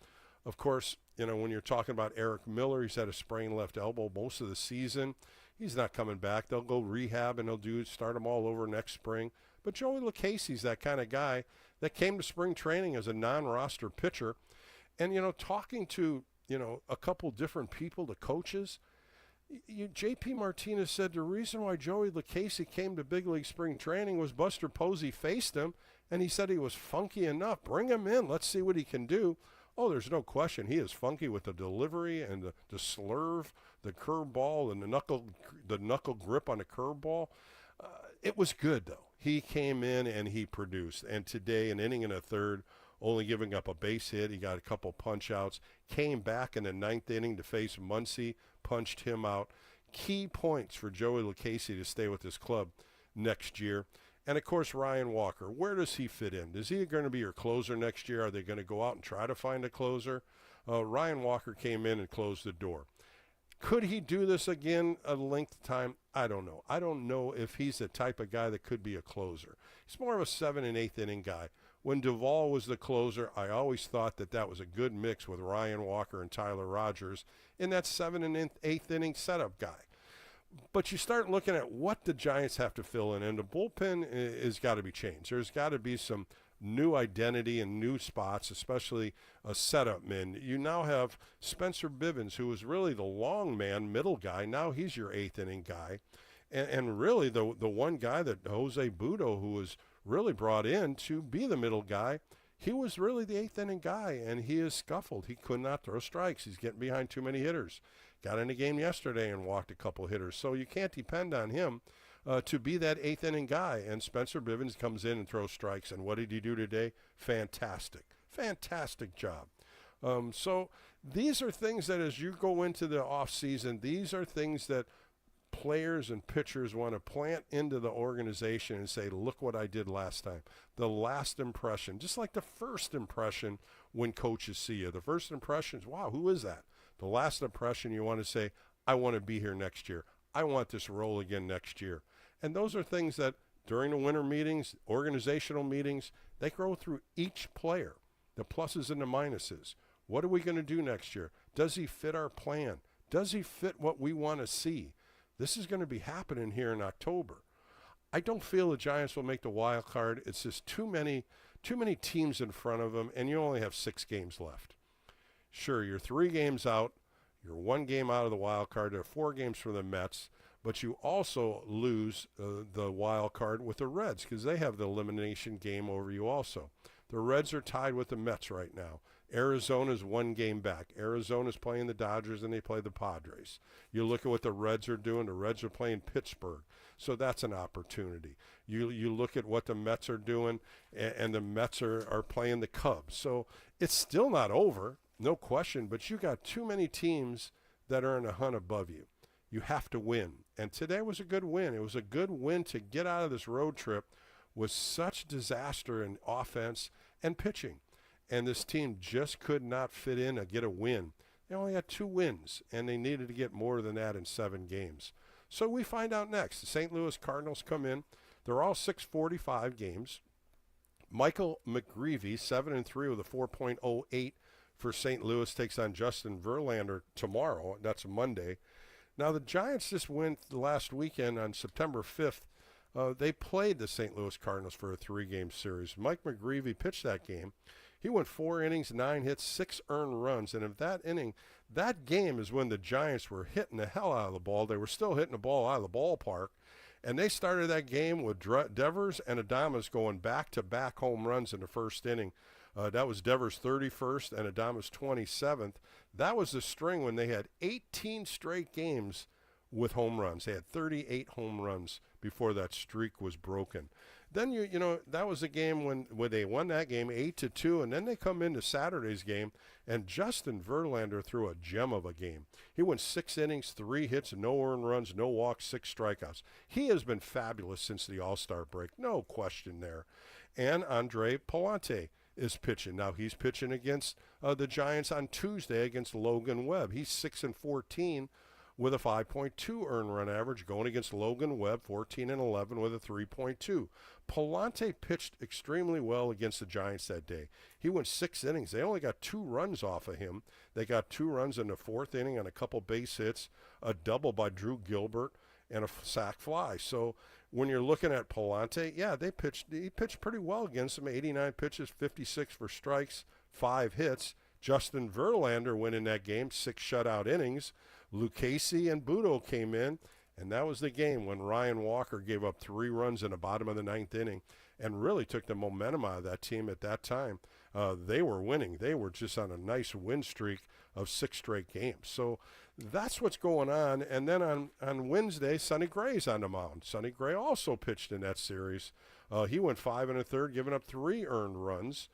Of course, when you're talking about Eric Miller, he's had a sprained left elbow most of the season. He's not coming back. They'll go rehab, and they'll start him all over next spring. But Joey Lucchesi's that kind of guy that came to spring training as a non-roster pitcher. And, talking to, a couple different people, the coaches, J.P. Martinez said the reason why Joey Lucchesi came to big league spring training was Buster Posey faced him, and he said he was funky enough. Bring him in. Let's see what he can do. Oh, there's no question. He is funky with the delivery and the slurve, the curveball, and the knuckle grip on the curveball. It was good, though. He came in and he produced. And today, an inning and a third, only giving up a base hit. He got a couple punch outs. Came back in the ninth inning to face Muncy, punched him out. Key points for Joey Lucchesi to stay with this club next year. And, of course, Ryan Walker. Where does he fit in? Is he going to be your closer next year? Are they going to go out and try to find a closer? Ryan Walker came in and closed the door. Could he do this again a length of time? I don't know. I don't know if he's the type of guy that could be a closer. He's more of a 7th and 8th inning guy. When Duvall was the closer, I always thought that was a good mix with Ryan Walker and Tyler Rogers in that 7th and 8th inning setup guy. But you start looking at what the Giants have to fill in, and the bullpen has got to be changed. There's got to be some new identity and new spots, especially a setup man. You now have Spencer Bivens, who was really the long man, middle guy. Now he's your 8th inning guy. And really the one guy that Jose Budo, who was really brought in to be the middle guy, he was really the 8th inning guy, and he is scuffled. He could not throw strikes. He's getting behind too many hitters. Got in the game yesterday and walked a couple hitters. So you can't depend on him to be that 8th inning guy. And Spencer Bivens comes in and throws strikes. And what did he do today? Fantastic. Fantastic job. So these are things that as you go into the offseason, these are things that players and pitchers want to plant into the organization and say, look what I did last time. The last impression, just like the first impression when coaches see you. The first impression is, wow, who is that? The last impression, you want to say, I want to be here next year. I want this role again next year. And those are things that during the winter meetings, organizational meetings, they go through each player, the pluses and the minuses. What are we going to do next year? Does he fit our plan? Does he fit what we want to see? This is going to be happening here in October. I don't feel the Giants will make the wild card. It's just too many teams in front of them, and you only have 6 games left. Sure, you're 3 games out. You're 1 game out of the wild card. There are 4 games for the Mets, but you also lose the wild card with the Reds because they have the elimination game over you also. The Reds are tied with the Mets right now. Arizona's 1 game back. Arizona's playing the Dodgers and they play the Padres. You look at what the Reds are doing. The Reds are playing Pittsburgh. So that's an opportunity. You look at what the Mets are doing, and the Mets are playing the Cubs. So it's still not over, no question, but you got too many teams that are in a hunt above you. You have to win. And today was a good win. It was a good win to get out of this road trip with such disaster in offense and pitching. And this team just could not fit in or get a win. They only had 2 wins, and they needed to get more than that in 7 games. So we find out next. The St. Louis Cardinals come in. They're all 6:45 games. Michael McGreevy, 7-3 with a 4.08 for St. Louis, takes on Justin Verlander tomorrow. That's Monday. Now, the Giants just went last weekend on September 5th. They played the St. Louis Cardinals for a 3-game series. Mike McGreevy pitched that game. He went 4 innings, 9 hits, 6 earned runs. And that game is when the Giants were hitting the hell out of the ball. They were still hitting the ball out of the ballpark. And they started that game with Devers and Adames going back-to-back home runs in the first inning. That was Devers' 31st and Adames' 27th. That was the string when they had 18 straight games with home runs. They had 38 home runs before that streak was broken. Then, you know, that was a game when they won that game 8-2, and then they come into Saturday's game, and Justin Verlander threw a gem of a game. He went 6 innings, 3 hits, no earned runs, no walks, 6 strikeouts. He has been fabulous since the All-Star break, no question there. And Andre Palante is pitching. Now he's pitching against the Giants on Tuesday against Logan Webb. He's 6-14 with a 5.2 earned run average, going against Logan Webb, 14-11 with a 3.2. Palante pitched extremely well against the Giants that day. He went 6 innings. They only got 2 runs off of him. They got 2 runs in the 4th inning on a couple base hits, a double by Drew Gilbert, and a sac fly. So when you're looking at Palante, yeah, he pitched pretty well against them. 89 pitches, 56 for strikes, 5 hits. Justin Verlander went in that game, 6 shutout innings. Lucchesi and Budo came in, and that was the game when Ryan Walker gave up 3 runs in the bottom of the 9th inning and really took the momentum out of that team at that time. They were winning. They were just on a nice win streak of 6 straight games. So that's what's going on. And then on Wednesday, Sonny Gray's on the mound. Sonny Gray also pitched in that series. He went 5 1/3, giving up 3 earned runs.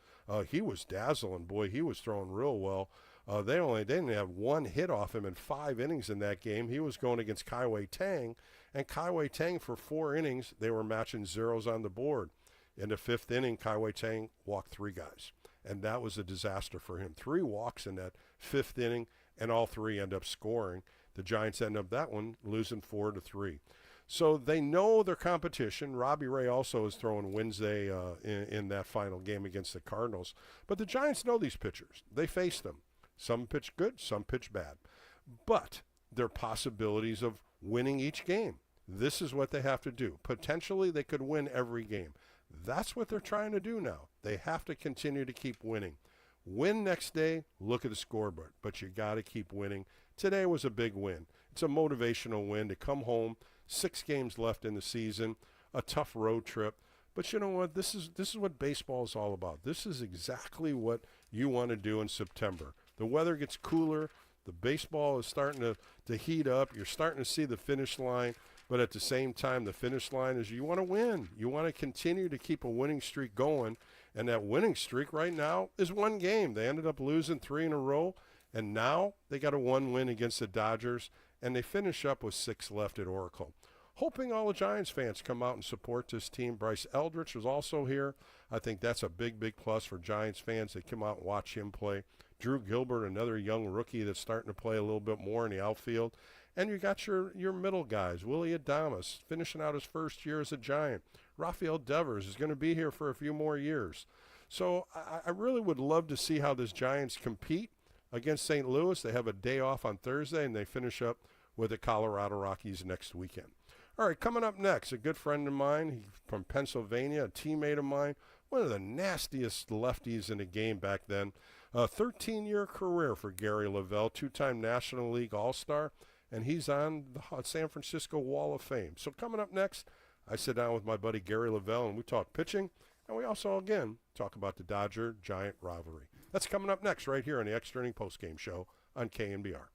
He was dazzling. Boy, he was throwing real well. They didn't have 1 hit off him in 5 innings in that game. He was going against Kai-Wei Tang, and Kai-Wei Tang for 4 innings, they were matching zeros on the board. In the 5th inning, Kai-Wei Tang walked 3 guys, and that was a disaster for him. 3 walks in that 5th inning, and all 3 end up scoring. The Giants end up that one losing 4-3. So they know their competition. Robbie Ray also is throwing Wednesday in that final game against the Cardinals. But the Giants know these pitchers. They face them. Some pitch good, some pitch bad. But there are possibilities of winning each game. This is what they have to do. Potentially, they could win every game. That's what they're trying to do now. They have to continue to keep winning. Win next day, look at the scoreboard. But you got to keep winning. Today was a big win. It's a motivational win to come home. 6 games left in the season. A tough road trip. But you know what? This is what baseball is all about. This is exactly what you want to do in September. The weather gets cooler. The baseball is starting to heat up. You're starting to see the finish line. But at the same time, the finish line is you want to win. You want to continue to keep a winning streak going. And that winning streak right now is 1 game. They ended up losing 3 in a row. And now they got a 1 win against the Dodgers. And they finish up with 6 left at Oracle. Hoping all the Giants fans come out and support this team. Bryce Eldridge was also here. I think that's a big, big plus for Giants fans that come out and watch him play. Drew Gilbert, another young rookie that's starting to play a little bit more in the outfield. And you got your middle guys. Willie Adamas finishing out his first year as a Giant. Rafael Devers is going to be here for a few more years. So I really would love to see how this Giants compete against St. Louis. They have a day off on Thursday, and they finish up with the Colorado Rockies next weekend. All right, coming up next, a good friend of mine. He's from Pennsylvania, a teammate of mine, one of the nastiest lefties in the game back then. A 13-year career for Gary Lavell, two-time National League All-Star, and he's on the San Francisco Wall of Fame. So coming up next, I sit down with my buddy Gary Lavell, and we talk pitching, and we also, again, talk about the Dodger-Giant rivalry. That's coming up next right here on the Extra Inning Postgame Show on KNBR.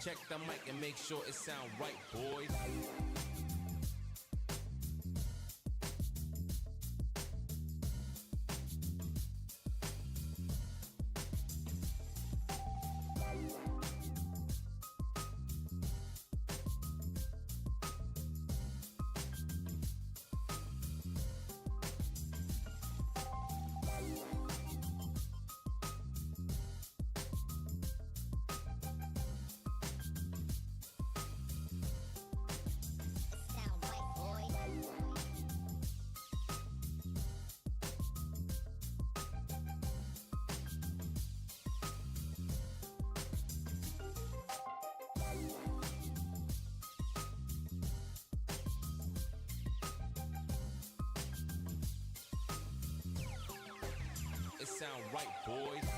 Check the mic and make sure it sound right, boys. sound right, boys.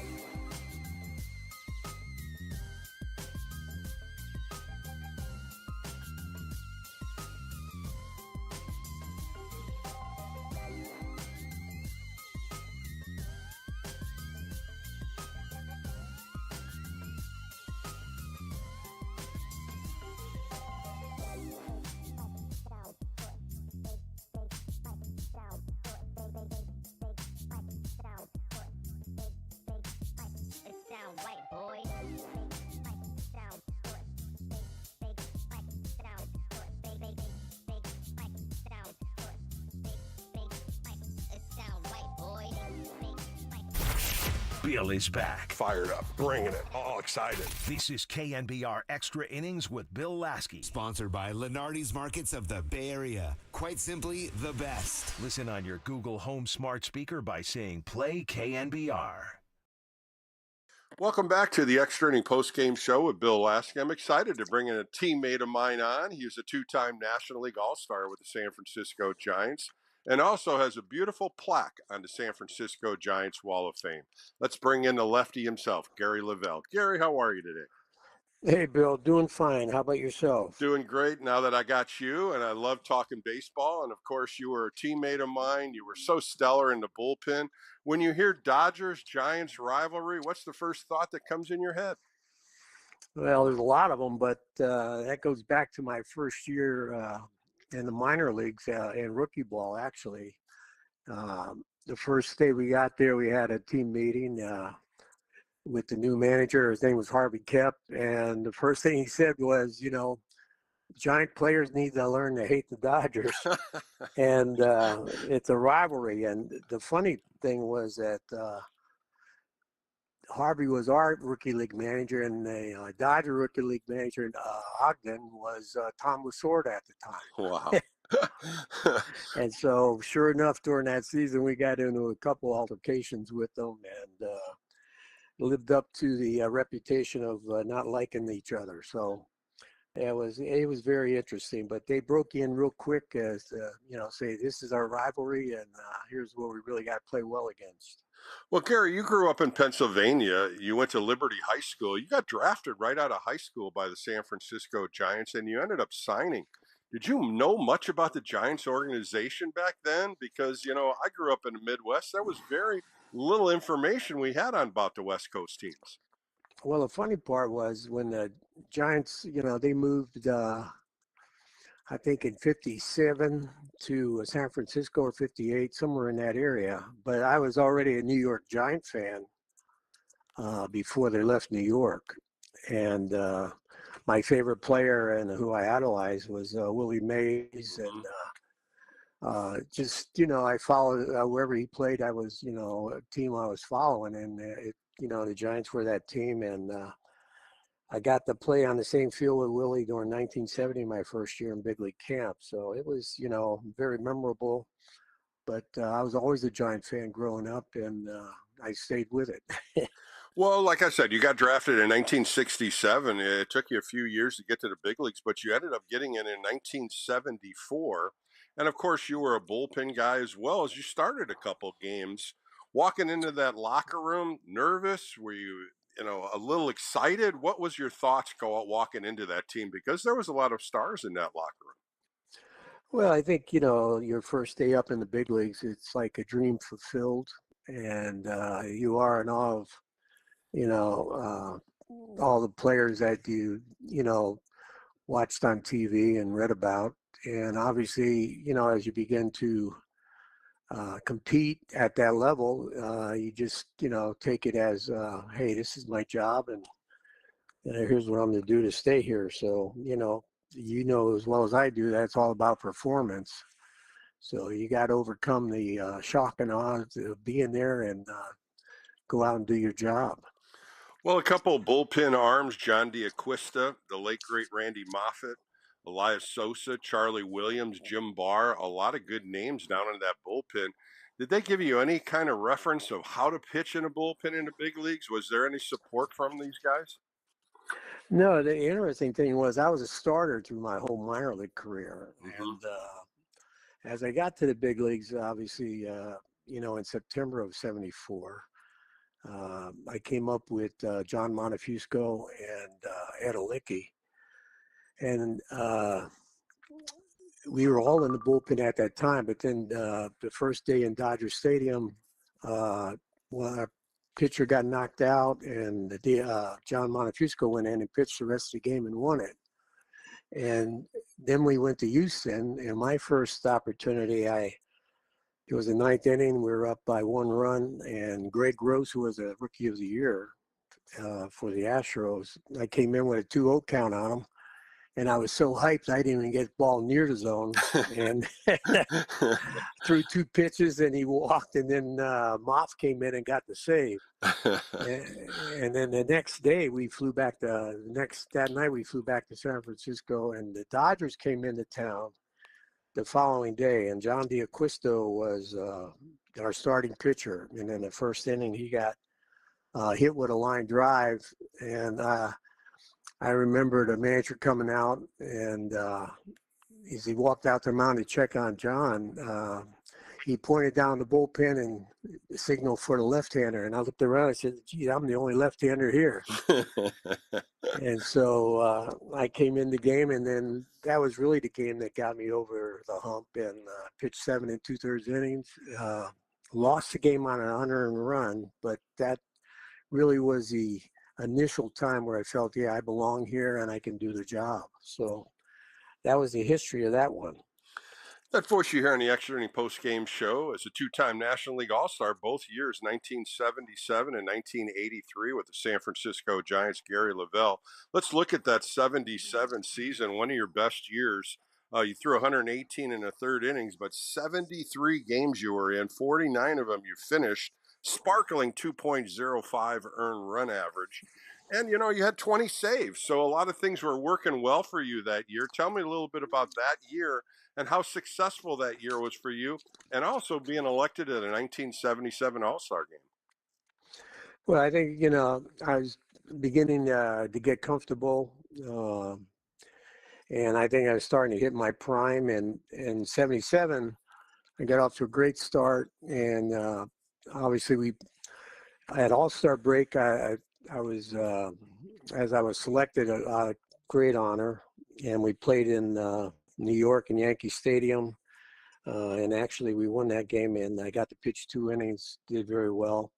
Bill is back. Fired up, bringing it, all excited. This is KNBR Extra Innings with Bill Laskey. Sponsored by Lenardi's Markets of the Bay Area. Quite simply, the best. Listen on your Google Home smart speaker by saying play KNBR. Welcome back to the Extra Inning Postgame Show with Bill Laskey. I'm excited to bring in a teammate of mine on. He was a two-time National League All-Star with the San Francisco Giants and also has a beautiful plaque on the San Francisco Giants Wall of Fame. Let's bring in the lefty himself, Gary Lavell. Gary, how are you today? Hey, Bill, doing fine. How about yourself? Doing great now that I got you, and I love talking baseball. And, of course, you were a teammate of mine. You were so stellar in the bullpen. When you hear Dodgers-Giants rivalry, what's the first thought that comes in your head? Well, there's a lot of them, but that goes back to my first year in the minor leagues in rookie ball, actually. The first day we got there, we had a team meeting with the new manager. His name was Harvey Kemp, and the first thing he said was, you know, Giant players need to learn to hate the Dodgers, and it's a rivalry. And the funny thing was that Harvey was our rookie league manager, and the Dodger rookie league manager in Ogden was Tom Lasorda at the time. Wow. And so, sure enough, during that season, we got into a couple altercations with them, and lived up to the reputation of not liking each other. So it was very interesting. But they broke in real quick as say this is our rivalry, and here's what we really got to play well against. Well, Gary, you grew up in Pennsylvania. You went to Liberty High School. You got drafted right out of high school by the San Francisco Giants, and you ended up signing. Did you know much about the Giants organization back then? Because, I grew up in the Midwest. There was very little information we had on about the West Coast teams. Well, the funny part was when the Giants, they moved, I think in 57 to San Francisco or 58, somewhere in that area. But I was already a New York Giant fan before they left New York. And my favorite player and who I idolized was Willie Mays. And I followed wherever he played. I was, a team I was following. And, the Giants were that team. And I got to play on the same field with Willie during 1970, my first year in big league camp. So it was, very memorable. But I was always a Giant fan growing up, and I stayed with it. Well, like I said, you got drafted in 1967. It took you a few years to get to the big leagues, but you ended up getting in 1974. And, of course, you were a bullpen guy as well as you started a couple games. Walking into that locker room, nervous? Were you, a little excited? What was your thoughts walking into that team? Because there was a lot of stars in that locker room. Well, I think, your first day up in the big leagues, it's like a dream fulfilled. And you are in awe of, all the players that you watched on TV and read about. And obviously, as you begin to compete at that level, you just, take it as, hey, this is my job, and here's what I'm going to do to stay here. So, as well as I do, that's all about performance. So you got to overcome the shock and awe of being there and go out and do your job. Well, a couple of bullpen arms, John D'Acquista, the late, great Randy Moffett, Elias Sosa, Charlie Williams, Jim Barr, a lot of good names down in that bullpen. Did they give you any kind of reference of how to pitch in a bullpen in the big leagues? Was there any support from these guys? No, the interesting thing was I was a starter through my whole minor league career. Mm-hmm. And as I got to the big leagues, obviously, in September of 74, I came up with John Montefusco and Ed Alicki. And we were all in the bullpen at that time. But then the first day in Dodger Stadium, well, our pitcher got knocked out, and John Montefusco went in and pitched the rest of the game and won it. And then we went to Houston, and my first opportunity, it was the ninth inning. We were up by 1 run, and Greg Gross, who was a Rookie of the Year for the Astros, I came in with a 2-0 count on him, and I was so hyped I didn't even get the ball near the zone, and threw 2 pitches, and he walked, and then Moff came in and got the save. And then the next day we flew back that night we flew back to San Francisco, and the Dodgers came into town the following day, and John D'Acquisto was our starting pitcher. And in the first inning, he got hit with a line drive, and I remember the manager coming out, and as he walked out the mound to check on John, he pointed down the bullpen and signaled for the left-hander. And I looked around and said, gee, I'm the only left-hander here. And so I came in the game, and then that was really the game that got me over the hump, and pitched 7 2/3 innings. Lost the game on an unearned run, but that really was the initial time where I felt, yeah, I belong here and I can do the job. So that was the history of that one. That voice you hear on the Extra Inning Post-Game Show is a 2-time National League All-Star, both years, 1977 and 1983, with the San Francisco Giants, Gary Lavell. Let's look at that 77 season, one of your best years. You threw 118 in the third innings, but 73 games you were in, 49 of them you finished, sparkling 2.05 earned run average. And, you know, you had 20 saves, so a lot of things were working well for you that year. Tell me a little bit about that year and how successful that year was for you, and also being elected at a 1977 All-Star game. Well, I think, you know, I was beginning to get comfortable, and I think I was starting to hit my prime. And in 77, I got off to a great start, and obviously I had All-Star break. I was, as I was selected, a great honor, and we played in New York in Yankee Stadium, and actually we won that game, and I got to pitch 2 innings, did very well.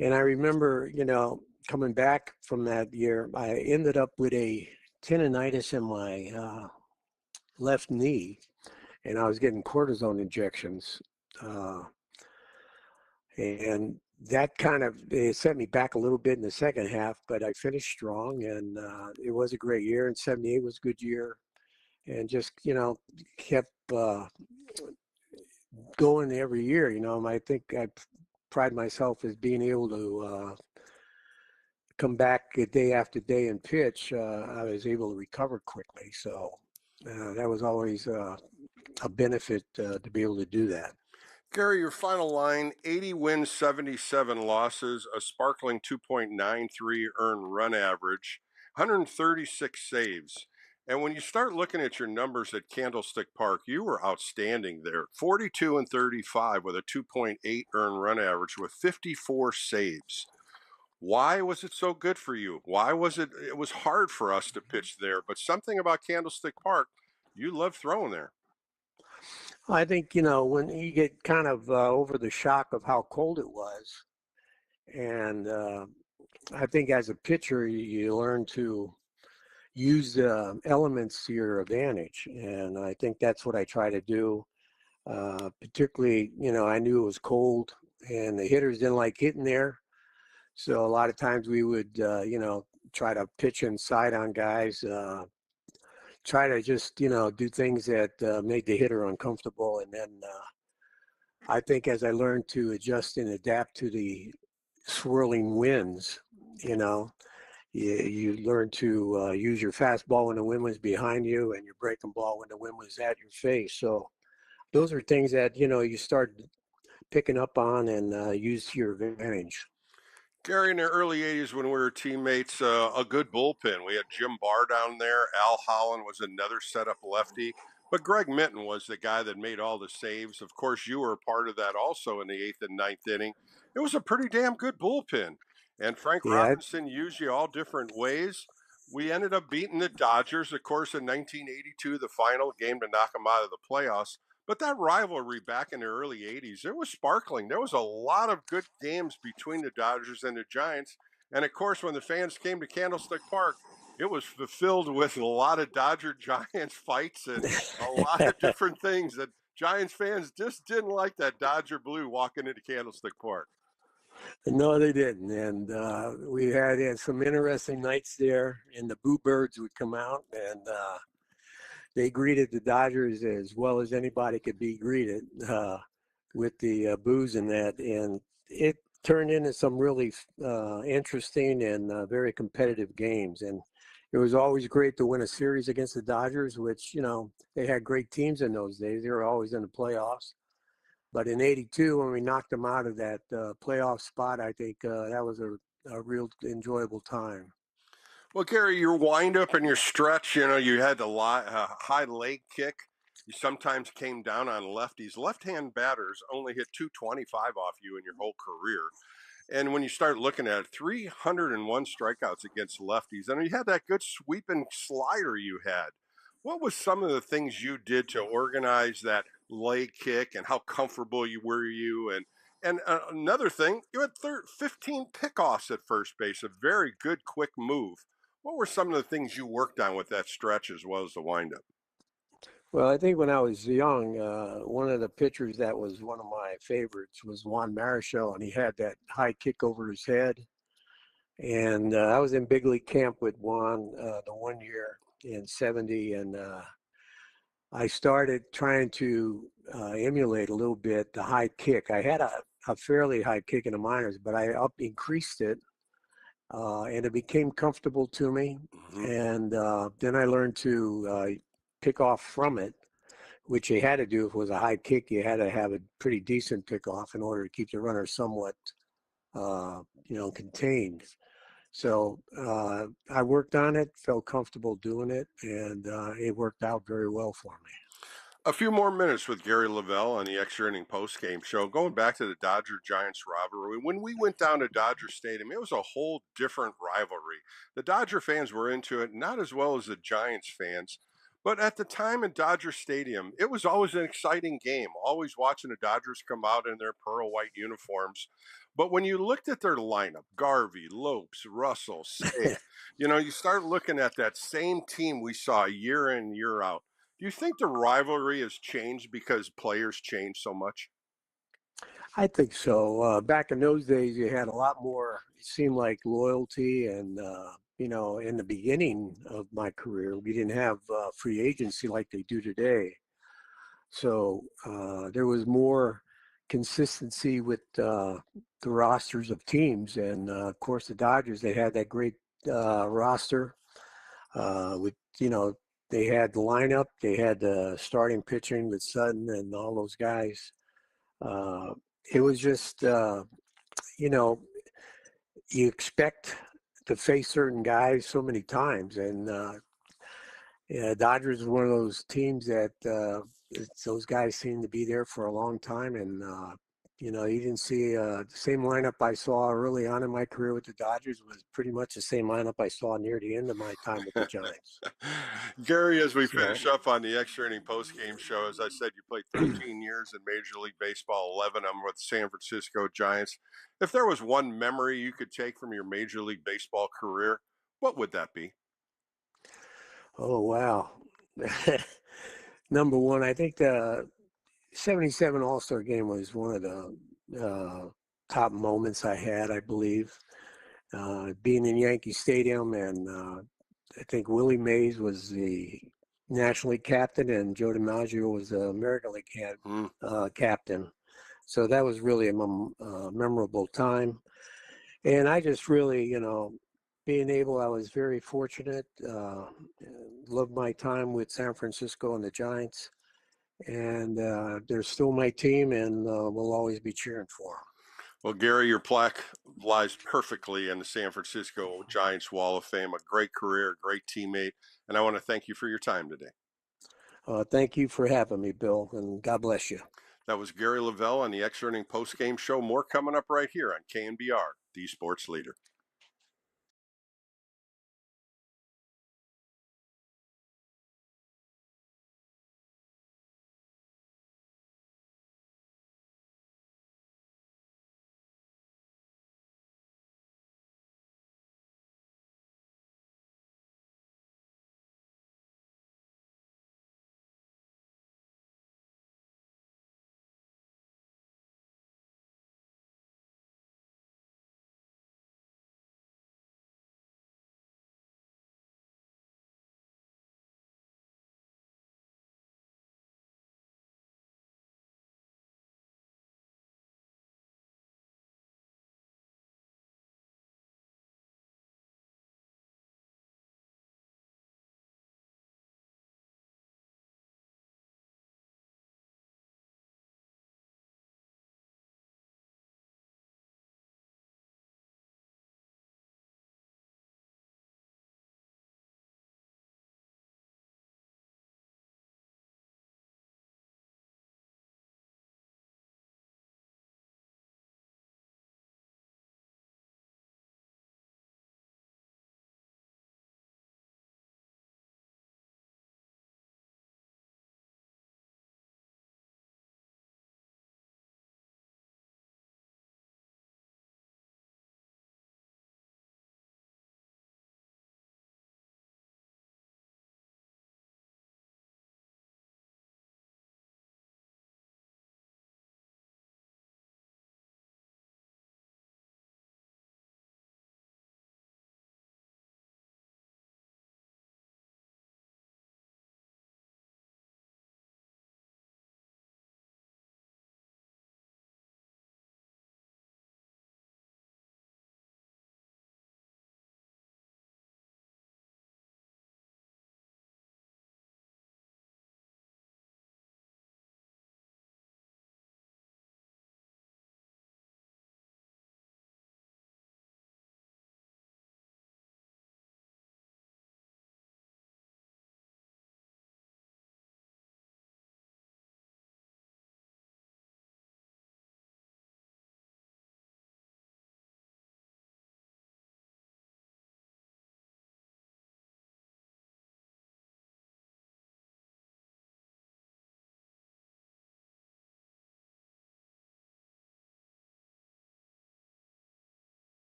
And I remember, you know, coming back from that year, I ended up with a tendonitis in my left knee, and I was getting cortisone injections, and that kind of set me back a little bit in the second half, but I finished strong, and it was a great year. And 78 was a good year, and just, you know, kept going every year. You know, I think I pride myself as being able to come back day after day and pitch. I was able to recover quickly, so that was always a benefit to be able to do that. Gary, your final line, 80 wins, 77 losses, a sparkling 2.93 earned run average, 136 saves. And when you start looking at your numbers at Candlestick Park, you were outstanding there. 42 and 35 with a 2.8 earned run average with 54 saves. Why was it so good for you? Why was it? It was hard for us to pitch there, but something about Candlestick Park, you love throwing there. I think, you know, when you get kind of over the shock of how cold it was, and I think as a pitcher, you learn to use the elements to your advantage. And I think that's what I try to do. Particularly, you know, I knew it was cold and the hitters didn't like hitting there. So a lot of times we would, you know, try to pitch inside on guys, try to just, you know, do things that made the hitter uncomfortable. And then I think as I learned to adjust and adapt to the swirling winds, you know, you learn to use your fastball when the wind was behind you and your breaking ball when the wind was at your face. So those are things that, you know, you start picking up on and use to your advantage. Gary, in the early 80s when we were teammates, a good bullpen. We had Jim Barr down there. Al Holland was another setup lefty. But Greg Minton was the guy that made all the saves. Of course, you were a part of that also in the 8th and ninth inning. It was a pretty damn good bullpen. And Frank Yeah, Robinson used you all different ways. We ended up beating the Dodgers, of course, in 1982, the final game to knock them out of the playoffs. But that rivalry back in the early 80s, it was sparkling. There was a lot of good games between the Dodgers and the Giants. And of course, when the fans came to Candlestick Park, it was fulfilled with a lot of Dodger Giants fights and a lot of different things that Giants fans just didn't like that Dodger blue walking into Candlestick Park. no, they didn't. And we had some interesting nights there, and the Boo Birds would come out, and they greeted the Dodgers as well as anybody could be greeted with the boos and that. And it turned into some really interesting and very competitive games. And it was always great to win a series against the Dodgers, which, they had great teams in those days. They were always in the playoffs. But in '82, when we knocked them out of that playoff spot, I think that was a real enjoyable time. Well, Gary, your windup and your stretch, you had the high leg kick. You sometimes came down on lefties. Left-hand batters only hit 225 off you in your whole career. And when you start looking at it, 301 strikeouts against lefties. And you had that good sweeping slider you had. What was some of the things you did to organize that leg kick, and how comfortable were you? And another thing, you had 15 pickoffs at first base, a very good quick move. What were some of the things you worked on with that stretch as well as the windup? Well, I think when I was young, one of the pitchers that was one of my favorites was Juan Marichal, and he had that high kick over his head. And I was in big league camp with Juan the one year in '70, and I started trying to emulate a little bit the high kick. I had a fairly high kick in the minors, but I increased it, and it became comfortable to me. Mm-hmm. And then I learned to pick off from it, which you had to do. If it was a high kick, you had to have a pretty decent pickoff in order to keep the runner somewhat, contained. So I worked on it, felt comfortable doing it, and it worked out very well for me. A few more minutes with Gary Lavell on the Extra Inning Postgame Show. Going back to the Dodger-Giants rivalry, when we went down to Dodger Stadium, it was a whole different rivalry. The Dodger fans were into it, not as well as the Giants fans. But at the time in Dodger Stadium, it was always an exciting game, always watching the Dodgers come out in their pearl white uniforms. But when you looked at their lineup, Garvey, Lopes, Russell, Say, you start looking at that same team we saw year in, year out. Do you think the rivalry has changed because players change so much? I think so. Back in those days, you had a lot more, it seemed like, loyalty. And, in the beginning of my career, we didn't have free agency like they do today. So there was more consistency with the rosters of teams. And, of course, the Dodgers, they had that great roster with, they had the lineup, they had the starting pitching with Sutton and all those guys. It was just, you expect to face certain guys so many times. And Dodgers is one of those teams that those guys seem to be there for a long time. And, you didn't see the same lineup I saw early on in my career with the Dodgers was pretty much the same lineup I saw near the end of my time with the Giants. Gary, as we finish up on the Extra Inning Postgame Show, as I said, you played 13 years in Major League Baseball, 11 of them with the San Francisco Giants. If there was one memory you could take from your Major League Baseball career, what would that be? Oh, wow. Number one, I think the '77 All-Star game was one of the top moments I had, I believe. Being in Yankee Stadium, and I think Willie Mays was the National League captain, and Joe DiMaggio was the American League captain. So that was really a memorable time. And I just really, I was very fortunate. Loved my time with San Francisco and the Giants. And they're still my team, and we'll always be cheering for them. Well, Gary, your plaque lies perfectly in the San Francisco Giants Wall of Fame. A great career, a great teammate, and I want to thank you for your time today. Thank you for having me, Bill, and God bless you. That was Gary Lavell on the Extra Inning Postgame Show. More coming up right here on KNBR, the sports leader.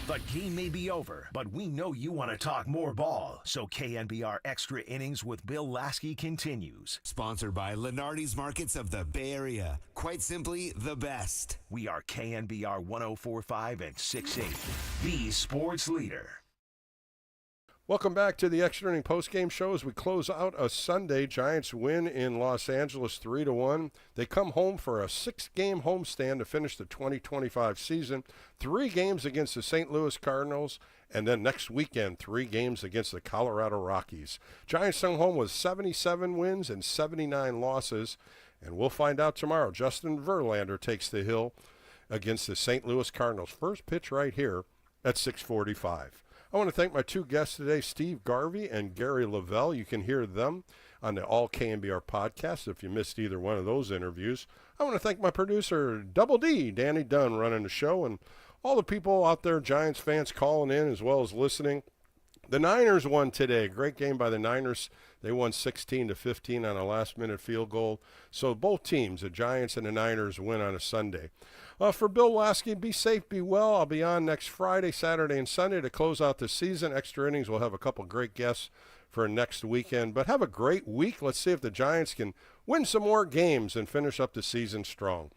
The game may be over, but we know you want to talk more ball. So KNBR Extra Innings with Bill Laskey continues. Sponsored by Lenardi's Markets of the Bay Area. Quite simply, the best. We are KNBR 104.5 and 680, the sports leader. Welcome back to the Extra Inning Postgame Show as we close out a Sunday. Giants win in Los Angeles 3-1. They come home for a 6-game homestand to finish the 2025 season. 3 games against the St. Louis Cardinals, and then next weekend, 3 games against the Colorado Rockies. Giants come home with 77 wins and 79 losses, and we'll find out tomorrow. Justin Verlander takes the hill against the St. Louis Cardinals. First pitch right here at 6:45. I want to thank my 2 guests today, Steve Garvey and Gary Lavell. You can hear them on the All KNBR podcast if you missed either one of those interviews. I want to thank my producer, Double D, Danny Dunn, running the show, and all the people out there, Giants fans, calling in as well as listening. The Niners won today. Great game by the Niners. They won 16-15 on a last-minute field goal. So both teams, the Giants and the Niners, win on a Sunday. For Bill Laskey, be safe, be well. I'll be on next Friday, Saturday, and Sunday to close out the season. Extra Innings will have a couple great guests for next weekend. But have a great week. Let's see if the Giants can win some more games and finish up the season strong.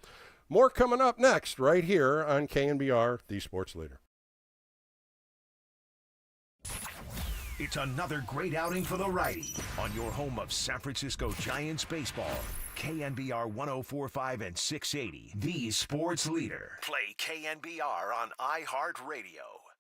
More coming up next right here on KNBR, the sports leader. It's another great outing for the righty on your home of San Francisco Giants baseball. KNBR 104.5 and 680, the sports leader. Play KNBR on iHeartRadio.